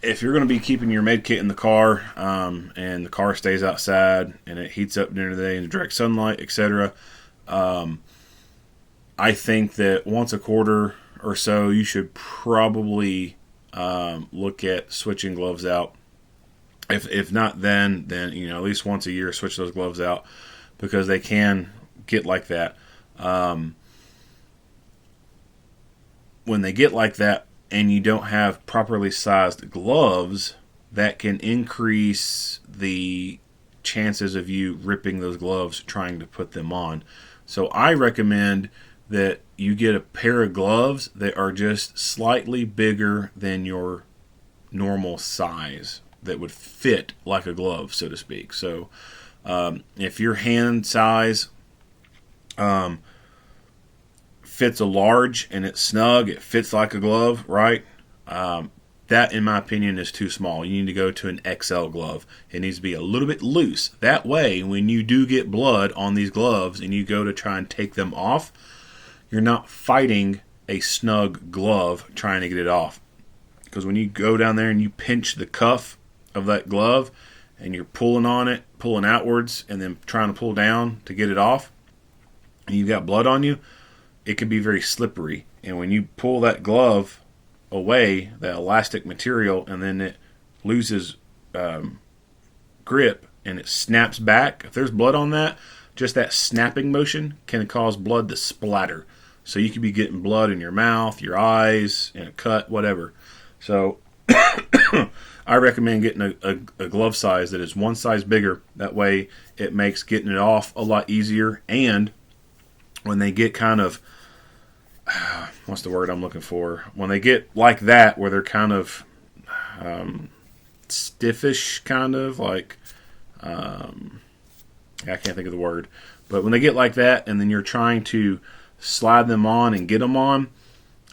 If you're going to be keeping your med kit in the car, and the car stays outside and it heats up during the day in direct sunlight, etc., I think that once a quarter or so, you should probably look at switching gloves out. If not then at least once a year, switch those gloves out, because they can get like that. When they get like that and you don't have properly sized gloves, that can increase the chances of you ripping those gloves trying to put them on. So I recommend that you get a pair of gloves that are just slightly bigger than your normal size, that would fit like a glove, so to speak. So if your hand size fits a large and it's snug, it fits like a glove, right? That, in my opinion, is too small. You need to go to an XL glove. It needs to be a little bit loose. That way, when you do get blood on these gloves and you go to try and take them off, you're not fighting a snug glove trying to get it off. Because when you go down there and you pinch the cuff of that glove and you're pulling on it, pulling outwards, and then trying to pull down to get it off, and you've got blood on you, it can be very slippery. And when you pull that glove away, that elastic material, and then it loses grip and it snaps back, if there's blood on that, just that snapping motion can cause blood to splatter. So you could be getting blood in your mouth, your eyes, in a cut, whatever. So I recommend getting a glove size that is one size bigger. That way it makes getting it off a lot easier. And when they get kind of, what's the word I'm looking for? When they get like that, where they're kind of stiffish, kind of like, I can't think of the word. But when they get like that, and then you're trying to slide them on and get them on,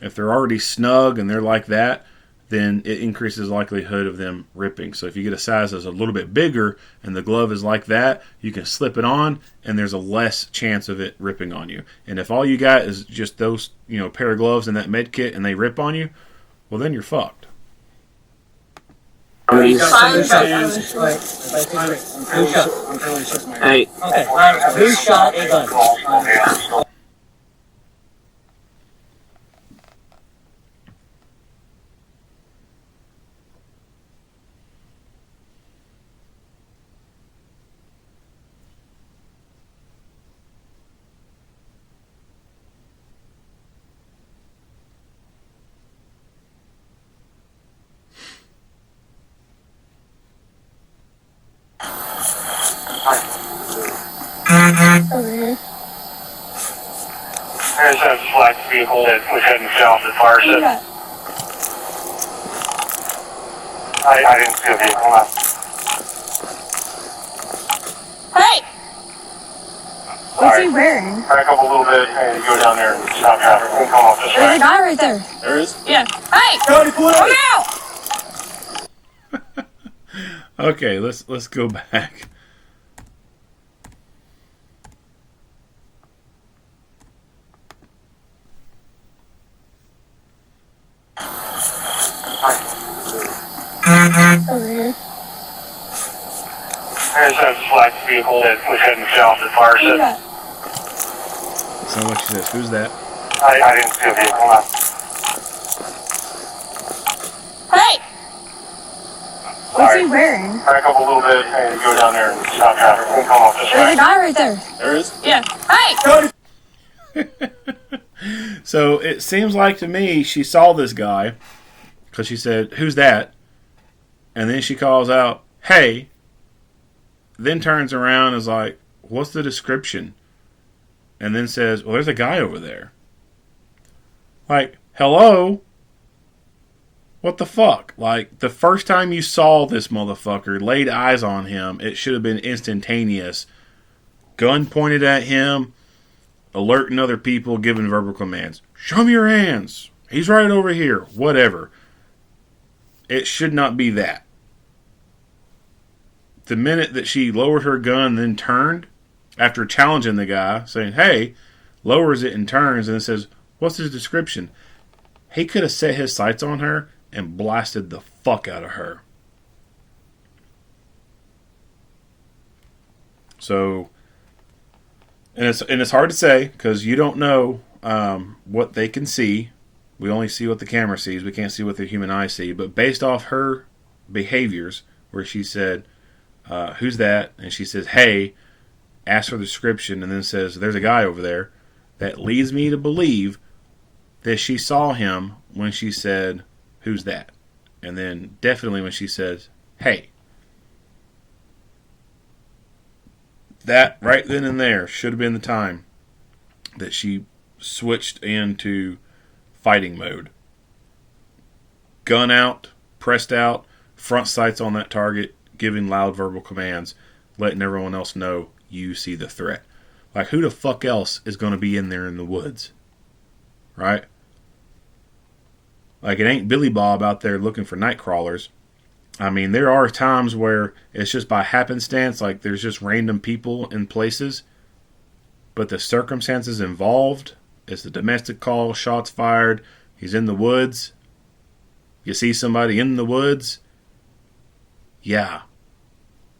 if they're already snug and they're like that, then it increases the likelihood of them ripping. So if you get a size that's a little bit bigger and the glove is like that, you can slip it on and there's a less chance of it ripping on you. And if all you got is just those, pair of gloves and that med kit and they rip on you, well, then you're fucked. Hey. Okay. Who shot a gun? There's a black vehicle that was heading south at fire set. I didn't see a vehicle. No. Hey! What's he wearing? Back up a little bit and go down there and stop traffic. We'll come off this There's a way. guy right there. There is? Yeah. Hey! Come out! Okay, let's go back. There's a black vehicle that was heading south at fire set. So what she says, who's that? I didn't see a vehicle. No. Hey! What's he wearing? Back up a little bit and go down there and stop traffic. We'll come off this There's way. a guy right there. There is? Yeah. Hey! So it seems like to me she saw this guy because she said, who's that? And then she calls out, hey. Then turns around and is like, what's the description? And then says, well, there's a guy over there. Like, hello? What the fuck? Like, the first time you saw this motherfucker, laid eyes on him, it should have been instantaneous. Gun pointed at him, alerting other people, giving verbal commands. Show me your hands. He's right over here. Whatever. It should not be that. The minute that she lowered her gun, then turned, after challenging the guy, saying, hey, lowers it and turns, and then says, what's his description? He could have set his sights on her and blasted the fuck out of her. So, and it's hard to say, because you don't know what they can see. We only see what the camera sees. We can't see what the human eye see. But based off her behaviors, where she said, who's that? And she says, hey, asks for the description, and then says, there's a guy over there. That leads me to believe that she saw him when she said, who's that? And then definitely when she says, hey. That right then and there should have been the time that she switched into fighting mode. Gun out, pressed out, front sights on that target, giving loud verbal commands, letting everyone else know you see the threat. Like, who the fuck else is going to be in there in the woods? Right? Like, it ain't Billy Bob out there looking for night crawlers. I mean, there are times where it's just by happenstance, like there's just random people in places, but the circumstances involved, it's a domestic call, shots fired, he's in the woods, you see somebody in the woods, yeah,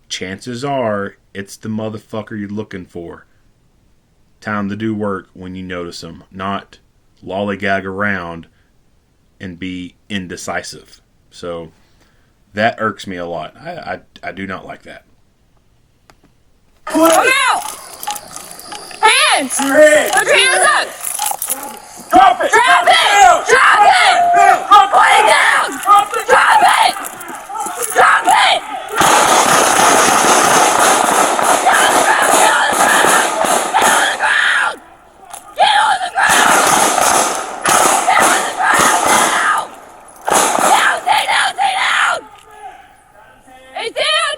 chances are it's the motherfucker you're looking for. Time to do work when you notice them, not lollygag around and be indecisive. So that irks me a lot. I do not like that. Come out! Hands! Put your hands up! Drop it! Drop it! Drop it! Put it down! Drop it! Drop it! Get on the ground! Get on the ground! Get on the ground! Get on the ground! Now! Down! Stay down! Stay down! He's down!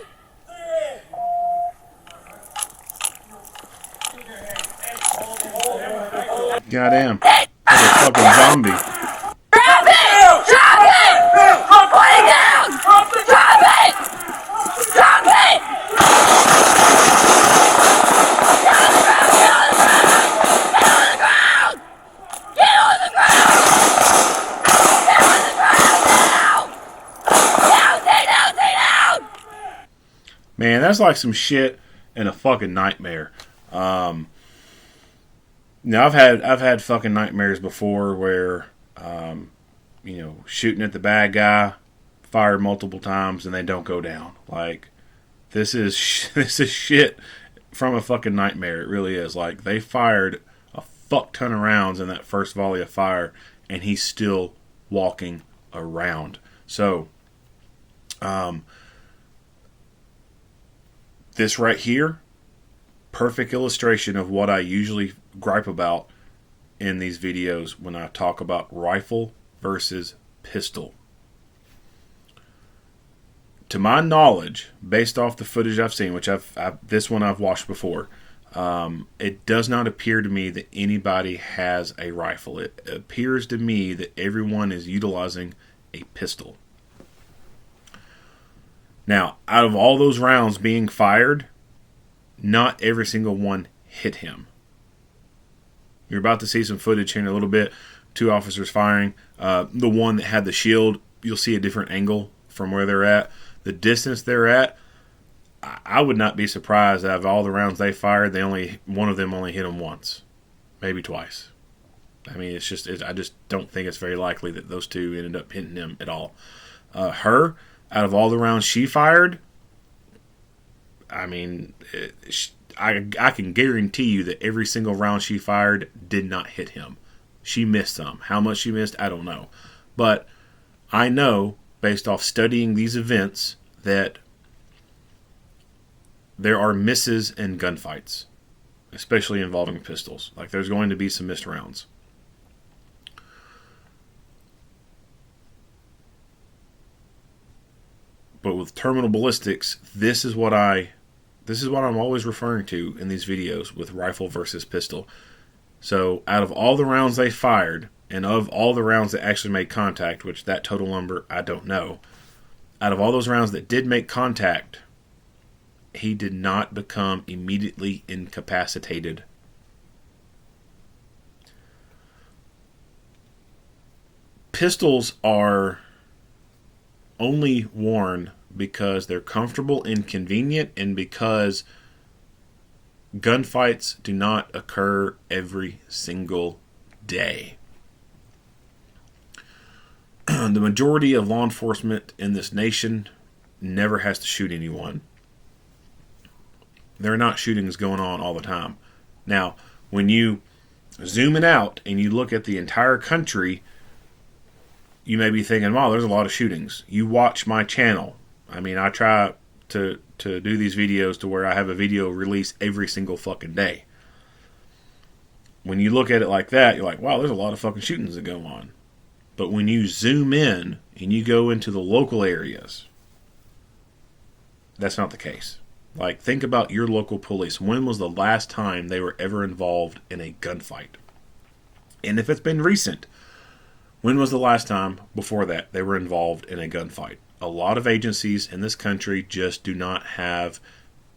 Goddamn. Like a fucking zombie. Drop it! Drop it! Put it down! Drop it! Drop it! Get on the ground! Get on the ground! Get on the ground! Get on the ground! Get on the ground now! Down! Stay down! Stay down! Man, that's like some shit in a fucking nightmare. Now I've had fucking nightmares before where, shooting at the bad guy, fired multiple times and they don't go down. Like, this is shit from a fucking nightmare. It really is. Like, they fired a fuck ton of rounds in that first volley of fire and he's still walking around. So, This right here, perfect illustration of what I usually gripe about in these videos when I talk about rifle versus pistol. To my knowledge, based off the footage I've seen, which this one I've watched before, it does not appear to me that anybody has a rifle. It appears to me that everyone is utilizing a pistol. Now, out of all those rounds being fired, not every single one hit him. You're about to see some footage here in a little bit. 2 officers firing. The one that had the shield, you'll see a different angle from where they're at. The distance they're at, I would not be surprised that of all the rounds they fired, one of them only hit him once, maybe twice. I mean, I just don't think it's very likely that those 2 ended up hitting him at all. Her, out of all the rounds she fired, I mean, I can guarantee you that every single round she fired did not hit him. She missed some. How much she missed, I don't know. But I know, based off studying these events, that there are misses in gunfights, especially involving pistols. Like, there's going to be some missed rounds. But with terminal ballistics, this is what I'm always referring to in these videos with rifle versus pistol. So out of all the rounds they fired, and of all the rounds that actually made contact, which that total number I don't know, out of all those rounds that did make contact, he did not become immediately incapacitated. Pistols are only worn because they're comfortable and convenient, and because gunfights do not occur every single day. The majority of law enforcement in this nation never has to shoot anyone. There are not shootings going on all the time. Now, when you zoom it out and you look at the entire country, you may be thinking, wow, there's a lot of shootings. You watch my channel. I mean, I try to do these videos to where I have a video release every single fucking day. When you look at it like that, you're like, wow, there's a lot of fucking shootings that go on. But when you zoom in and you go into the local areas, that's not the case. Like, think about your local police. When was the last time they were ever involved in a gunfight? And if it's been recent, when was the last time before that they were involved in a gunfight? A lot of agencies in this country just do not have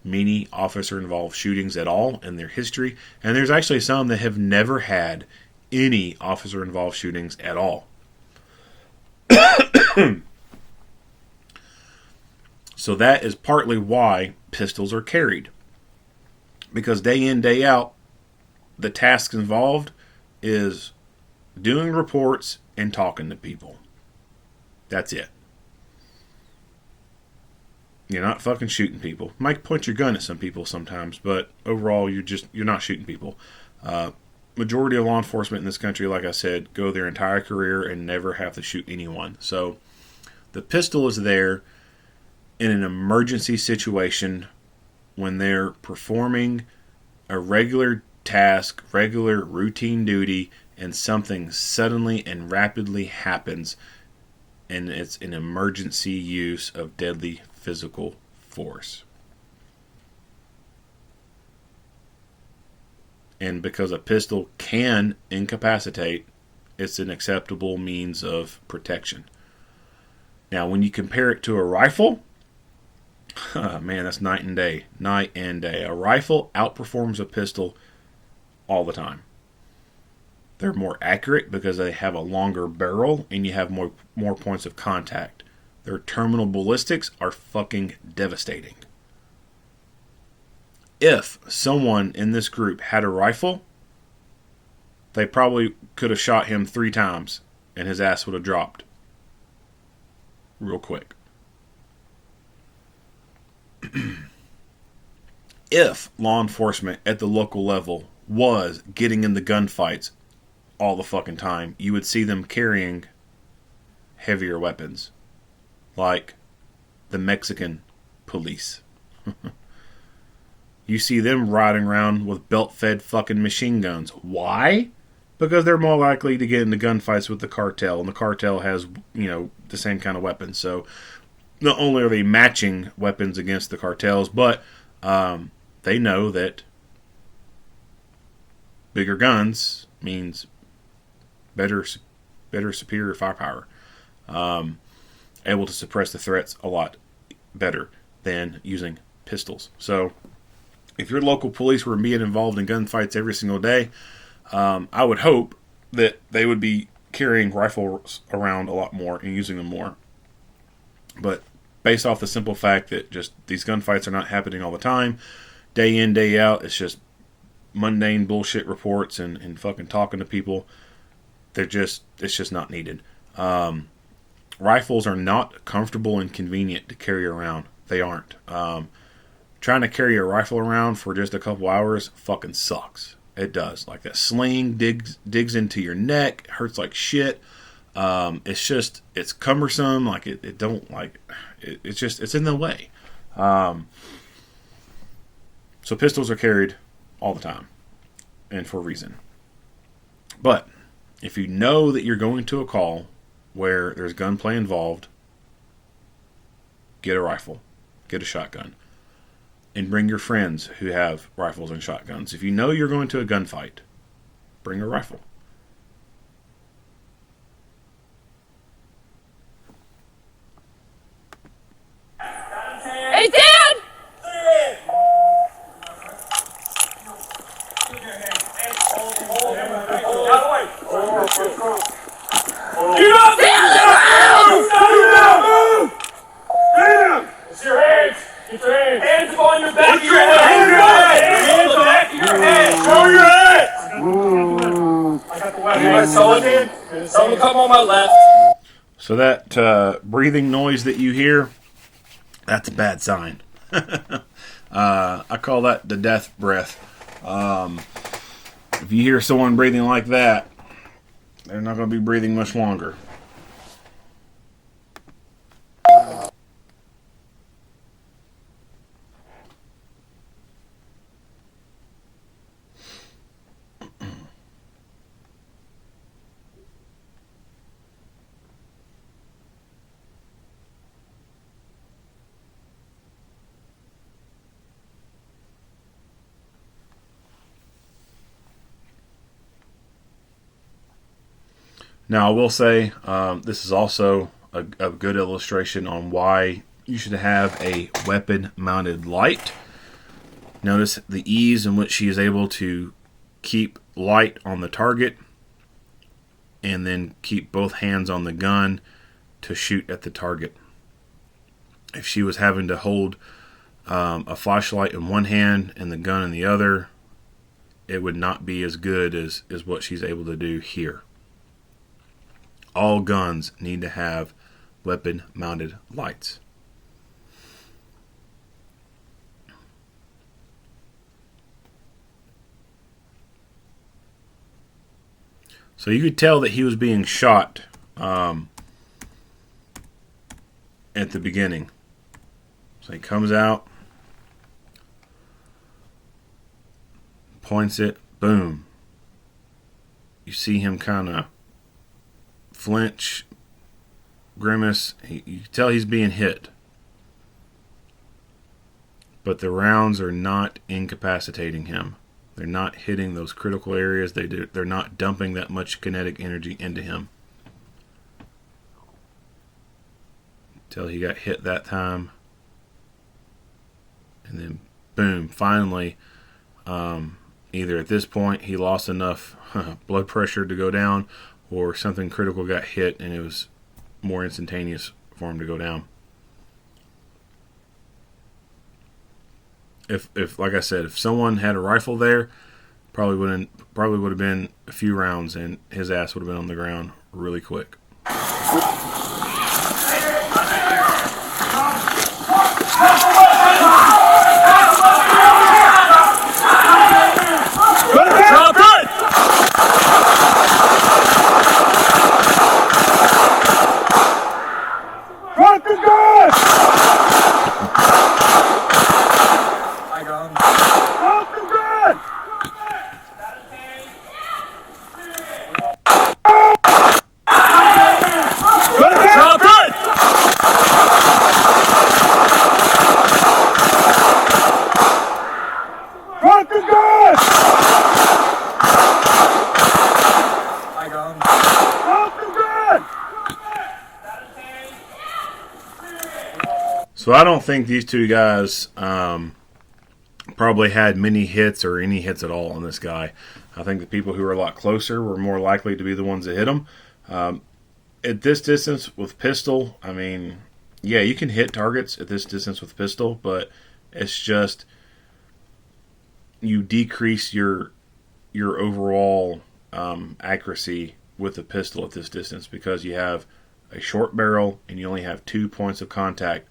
many officer-involved shootings at all in their history. And there's actually some that have never had any officer-involved shootings at all. So that is partly why pistols are carried. Because day in, day out, the task involved is doing reports and talking to people. That's it. You're not fucking shooting people. You might point your gun at some people sometimes, but overall you're not shooting people. Majority of law enforcement in this country, like I said, go their entire career and never have to shoot anyone. So the pistol is there in an emergency situation when they're performing a regular task, regular routine duty, and something suddenly and rapidly happens, and it's an emergency use of deadly physical force. And because a pistol can incapacitate, it's an acceptable means of protection. Now, when you compare it to a rifle, man, that's night and day. Night and day. A rifle outperforms a pistol all the time. They're more accurate because they have a longer barrel and you have more points of contact. Their terminal ballistics are fucking devastating. If someone in this group had a rifle, they probably could have shot him 3 times and his ass would have dropped real quick. If law enforcement at the local level was getting in the gunfights all the fucking time, you would see them carrying heavier weapons, like the Mexican police. you see them riding around with belt-fed fucking machine guns. Why? Because they're more likely to get into gunfights with the cartel, and the cartel has, the same kind of weapons. So not only are they matching weapons against the cartels, but they know that bigger guns means better, superior firepower. Able to suppress the threats a lot better than using pistols. So if your local police were being involved in gunfights every single day, I would hope that they would be carrying rifles around a lot more and using them more. But based off the simple fact that just these gunfights are not happening all the time, day in, day out, it's just mundane bullshit reports and fucking talking to people. It's just not needed. Rifles are not comfortable and convenient to carry around. They aren't. Trying to carry a rifle around for just a couple hours fucking sucks. It does. Like that sling digs into your neck, hurts like shit. It's cumbersome. Like it's in the way. So pistols are carried all the time, and for a reason. But if you know that you're going to a call where there's gunplay involved, get a rifle, get a shotgun, and bring your friends who have rifles and shotguns. If you know you're going to a gunfight, bring a rifle. Hey, Dad! Get up! It's your hands! Get your hands! Hands on your back of your head! Hands on the back of your head! Show your head! I got the weapon. Someone come on my left. So that breathing noise that you hear, that's a bad sign. I call that the death breath. If you hear someone breathing like that, they're not going to be breathing much longer. Now, I will say this is also a good illustration on why you should have a weapon-mounted light. Notice the ease in which she is able to keep light on the target and then keep both hands on the gun to shoot at the target. If she was having to hold a flashlight in one hand and the gun in the other, it would not be as good as what she's able to do here. All guns need to have weapon-mounted lights. So you could tell that he was being shot at the beginning. So he comes out, points it, boom. You see him kind of flinch, grimace. You can tell he's being hit. But the rounds are not incapacitating him. They're not hitting those critical areas. They're not dumping that much kinetic energy into him. Until he got hit that time. And then, boom, finally, either at this point he lost enough blood pressure to go down, or something critical got hit and it was more instantaneous for him to go down. If like I said, if someone had a rifle there, probably would have been a few rounds and his ass would have been on the ground really quick. I got him. So I don't think these two guys probably had many hits or any hits at all on this guy. I think the people who were a lot closer were more likely to be the ones that hit him. At this distance with pistol, I mean, yeah, you can hit targets at this distance with pistol, but it's just you decrease your overall accuracy with the pistol at this distance because you have a short barrel and you only have 2 points of contact.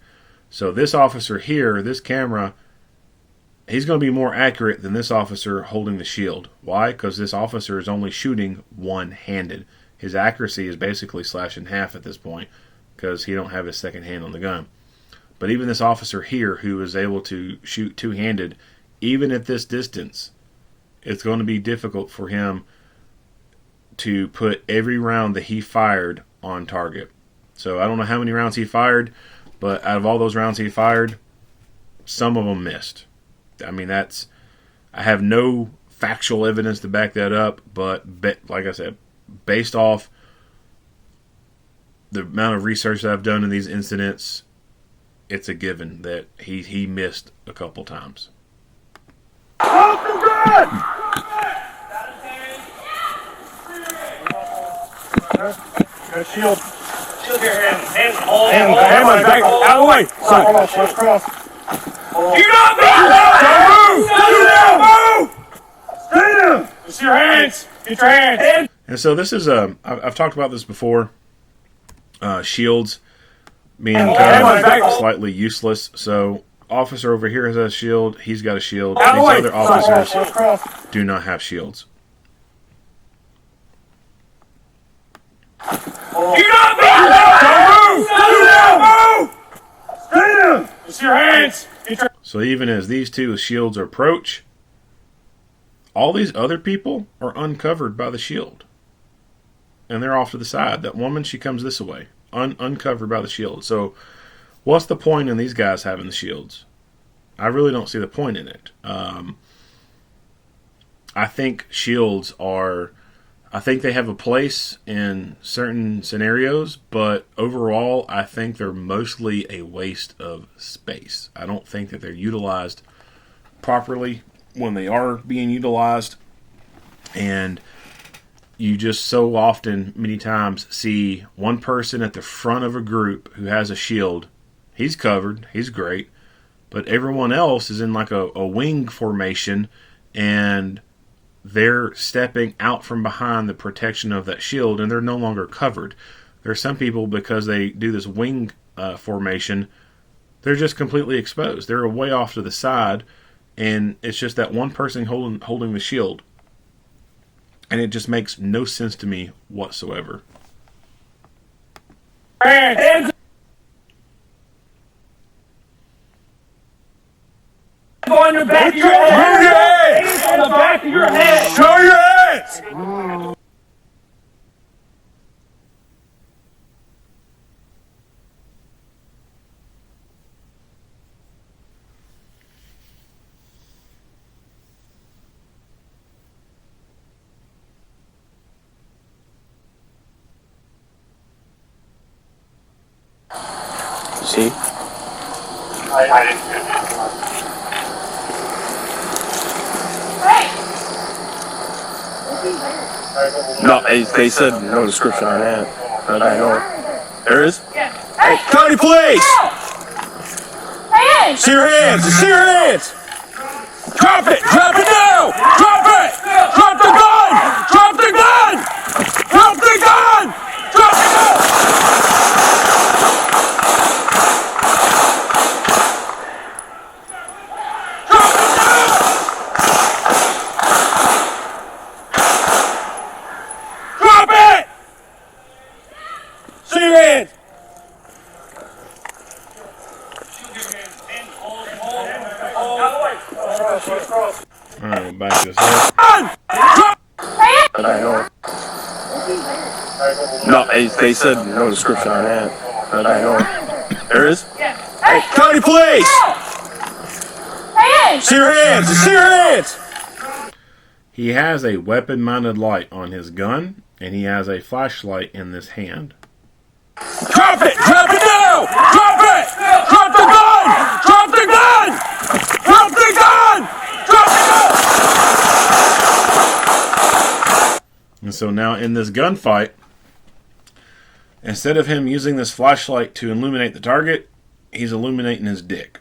So this officer here, this camera, he's going to be more accurate than this officer holding the shield. Why? Because this officer is only shooting one-handed. His accuracy is basically slashed in half at this point because he don't have his second hand on the gun. But even this officer here who is able to shoot two-handed, even at this distance, it's going to be difficult for him to put every round that he fired on target. So I don't know how many rounds he fired, but out of all those rounds he fired, some of them missed. I mean, I have no factual evidence to back that up, but like I said, based off the amount of research that I've done in these incidents, it's a given that he missed a couple times. Got shield. Shield your hands. Hands all. Hand back. Out of the way. Cross. Do not move! Do not move! Stay down! It's your hands. Get your hands. And so this is I've talked about this before. Shields being kind of slightly useless. So officer over here has a shield. He's got a shield. These other officers do not have shields. Do not move! Do not move! Stay down! It's your hands. So even as these two shields approach, all these other people are uncovered by the shield. And they're off to the side. That woman, she comes this way, uncovered by the shield. So what's the point in these guys having the shields? I really don't see the point in it. I think shields I think they have a place in certain scenarios, but overall, I think they're mostly a waste of space. I don't think that they're utilized properly when they are being utilized, and you just so often, many times, see one person at the front of a group who has a shield. He's covered, he's great, but everyone else is in like a wing formation, and they're stepping out from behind the protection of that shield, and they're no longer covered. There are some people, because they do this wing formation, they're just completely exposed. They're way off to the side, and it's just that one person holding the shield. And it just makes no sense to me whatsoever. Hands on your back of your head. Hands on the back of your head. Show your hands. See? I didn't do it. No, they said no description on that. But I know. There is? Hey, county police! Hey! See your hands! See your hands! Drop it! Drop it now! Drop it! Drop the gun! Drop the gun! Drop the gun! Drop the gun! Drop it! See your hands! Alright, back this up. But I know. No, they said no description on that. But I know. There is? Hey, county police! Hey! See your hands! See your hands! He has a weapon-mounted light on his gun, and he has a flashlight in this hand. Drop it! Drop it now! Drop it! Drop the gun! so now in this gunfight, instead of him using this flashlight to illuminate the target, he's illuminating his dick.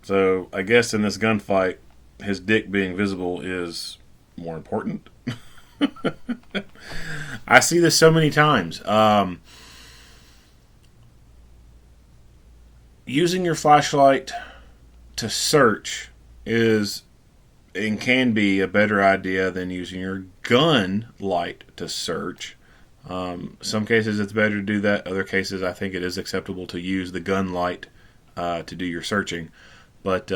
So I guess in this gunfight, his dick being visible is more important. I see this so many times. Using your flashlight to search is and can be a better idea than using your gun light to search. Some cases it's better to do that. Other cases I think it is acceptable to use the gun light to do your searching. But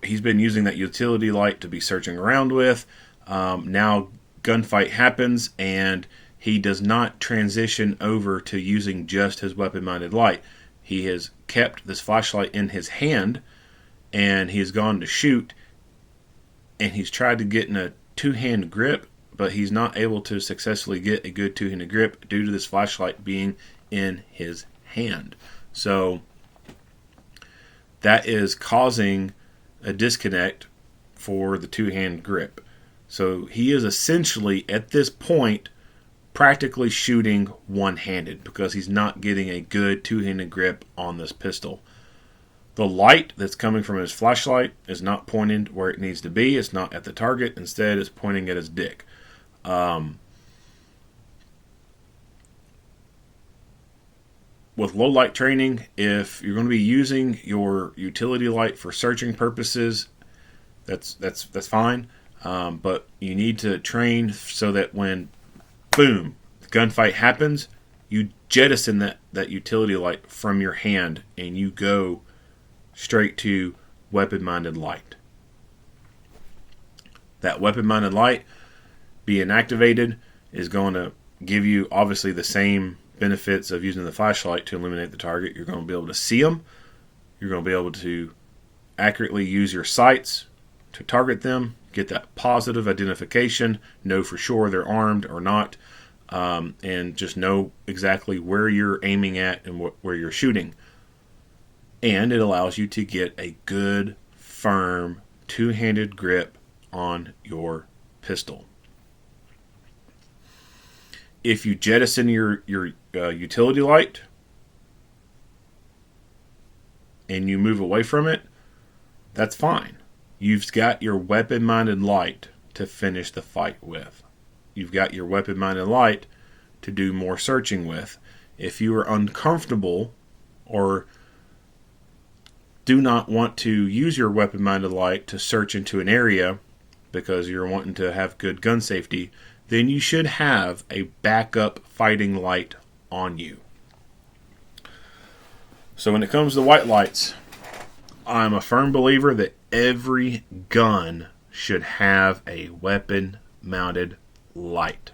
he's been using that utility light to be searching around with. Now gunfight happens and he does not transition over to using just his weapon-mounted light. He has kept this flashlight in his hand and he's gone to shoot and he's tried to get in a two-hand grip, but he's not able to successfully get a good two-handed grip due to this flashlight being in his hand. So that is causing a disconnect for the two-hand grip. So he is essentially, at this point, practically shooting one-handed because he's not getting a good two-handed grip on this pistol. The light that's coming from his flashlight is not pointed where it needs to be. It's not at the target. Instead, it's pointing at his dick. With low light training, if you're going to be using your utility light for searching purposes, that's fine. But you need to train so that when, boom, the gunfight happens, you jettison that utility light from your hand and you go straight to weapon-minded light. That weapon-minded light being activated is going to give you obviously the same benefits of using the flashlight to illuminate the target. You're going to be able to see them. You're going to be able to accurately use your sights to target them, get that positive identification, know for sure they're armed or not, and just know exactly where you're aiming at and where you're shooting. And it allows you to get a good, firm, two-handed grip on your pistol. If you jettison your utility light and you move away from it, that's fine. You've got your weapon-minded light to finish the fight with. You've got your weapon-minded light to do more searching with. If you are uncomfortable or do not want to use your weapon-minded light to search into an area because you're wanting to have good gun safety, then you should have a backup fighting light on you. So when it comes to white lights, I'm a firm believer that every gun should have a weapon-mounted light.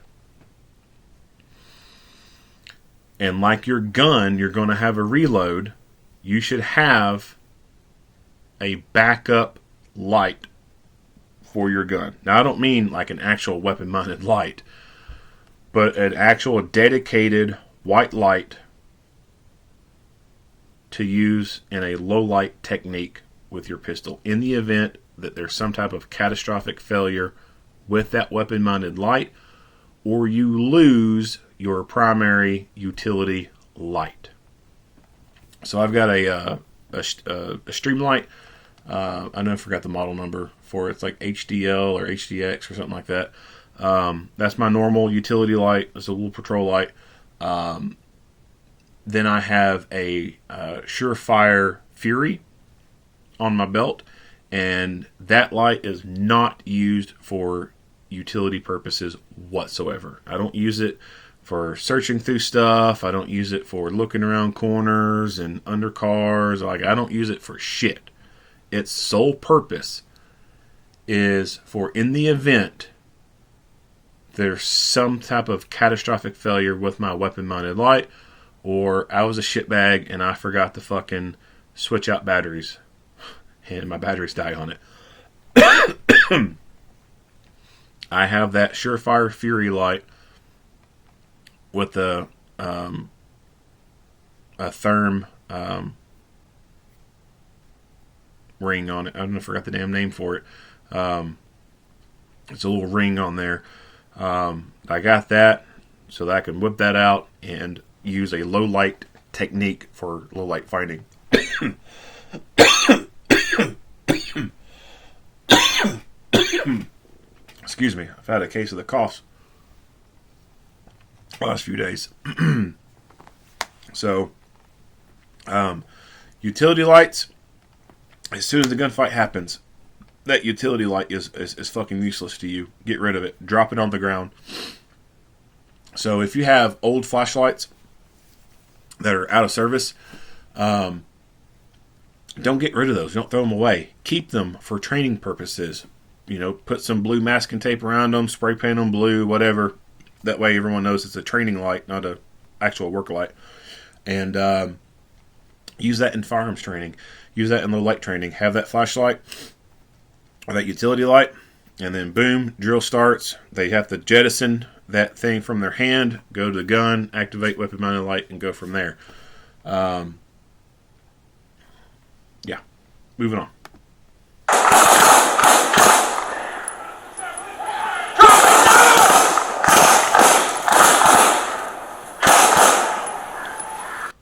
And like your gun, you're going to have a reload. You should have a backup light for your gun. Now, I don't mean like an actual weapon-mounted light, but an actual dedicated white light to use in a low light technique with your pistol in the event that there's some type of catastrophic failure with that weapon-mounted light, or you lose your primary utility light. So I've got a Streamlight. I know I forgot the model number for it. It's like HDL or HDX or something like that. That's my normal utility light. It's a little patrol light. Then I have a Surefire Fury on my belt, and that light is not used for utility purposes whatsoever. I don't use it for searching through stuff. I don't use it for looking around corners and under cars. Like, I don't use it for shit. Its sole purpose is for in the event there's some type of catastrophic failure with my weapon-mounted light, or I was a shitbag and I forgot to fucking switch out batteries and my batteries die on it. I have that Surefire Fury light with a therm ring on it. I don't know, I forgot the damn name for it. It's a little ring on there. I got that so that I can whip that out and use a low light technique for low light finding. Excuse me, I've had a case of the coughs the last few days. So, utility lights, as soon as the gunfight happens, that utility light is fucking useless to you. Get rid of it. Drop it on the ground. So if you have old flashlights that are out of service, don't get rid of those. Don't throw them away. Keep them for training purposes. You know, put some blue masking tape around them, spray paint them blue, whatever. That way everyone knows it's a training light, not an actual work light. And use that in firearms training. Use that in low light training. Have that flashlight or that utility light, and then boom, drill starts. They have to jettison that thing from their hand, go to the gun, activate weapon mounted light, and go from there. Yeah, moving on.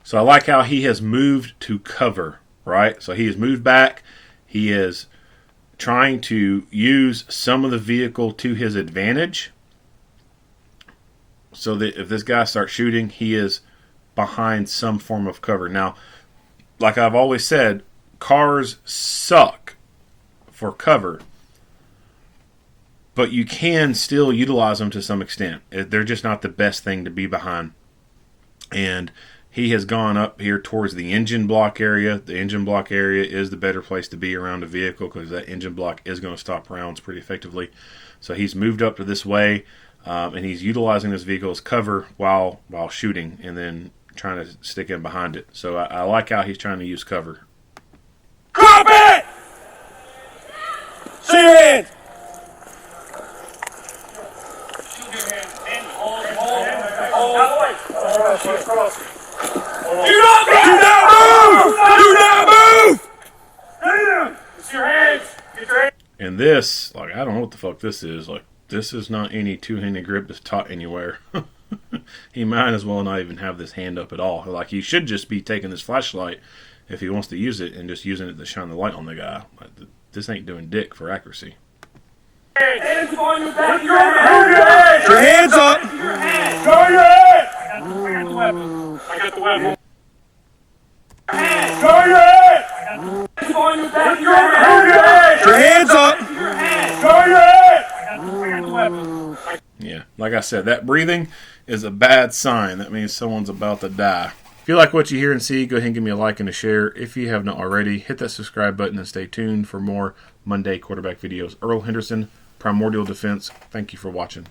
So I like how he has moved to cover, right? So he has moved back. He is trying to use some of the vehicle to his advantage so that if this guy starts shooting, he is behind some form of cover. Now, like I've always said, cars suck for cover, but you can still utilize them to some extent. They're just not the best thing to be behind. And he has gone up here towards the engine block area. The engine block area is the better place to be around a vehicle because that engine block is going to stop rounds pretty effectively. So he's moved up to this way, and he's utilizing this vehicle as cover while shooting and then trying to stick in behind it. So I like how he's trying to use cover. Drop it! See your hands! Do not move! Do not move! It's your hands. Get your hands. And this, like, I don't know what the fuck this is. Like, this is not any two-handed grip that's taught anywhere. He might as well not even have this hand up at all. Like, he should just be taking this flashlight if he wants to use it and just using it to shine the light on the guy. Like, this ain't doing dick for accuracy. Hands on your back. Your hands up! Show your head. I got the weapon. I got the weapon. Show your head. Hands on your back. Your hands up! Show your head. I got the weapon. Yeah, like I said, that breathing is a bad sign. That means someone's about to die. If you like what you hear and see, go ahead and give me a like and a share. If you have not already, hit that subscribe button and stay tuned for more Monday quarterback videos. Earl Henderson, Primordial Defense. Thank you for watching.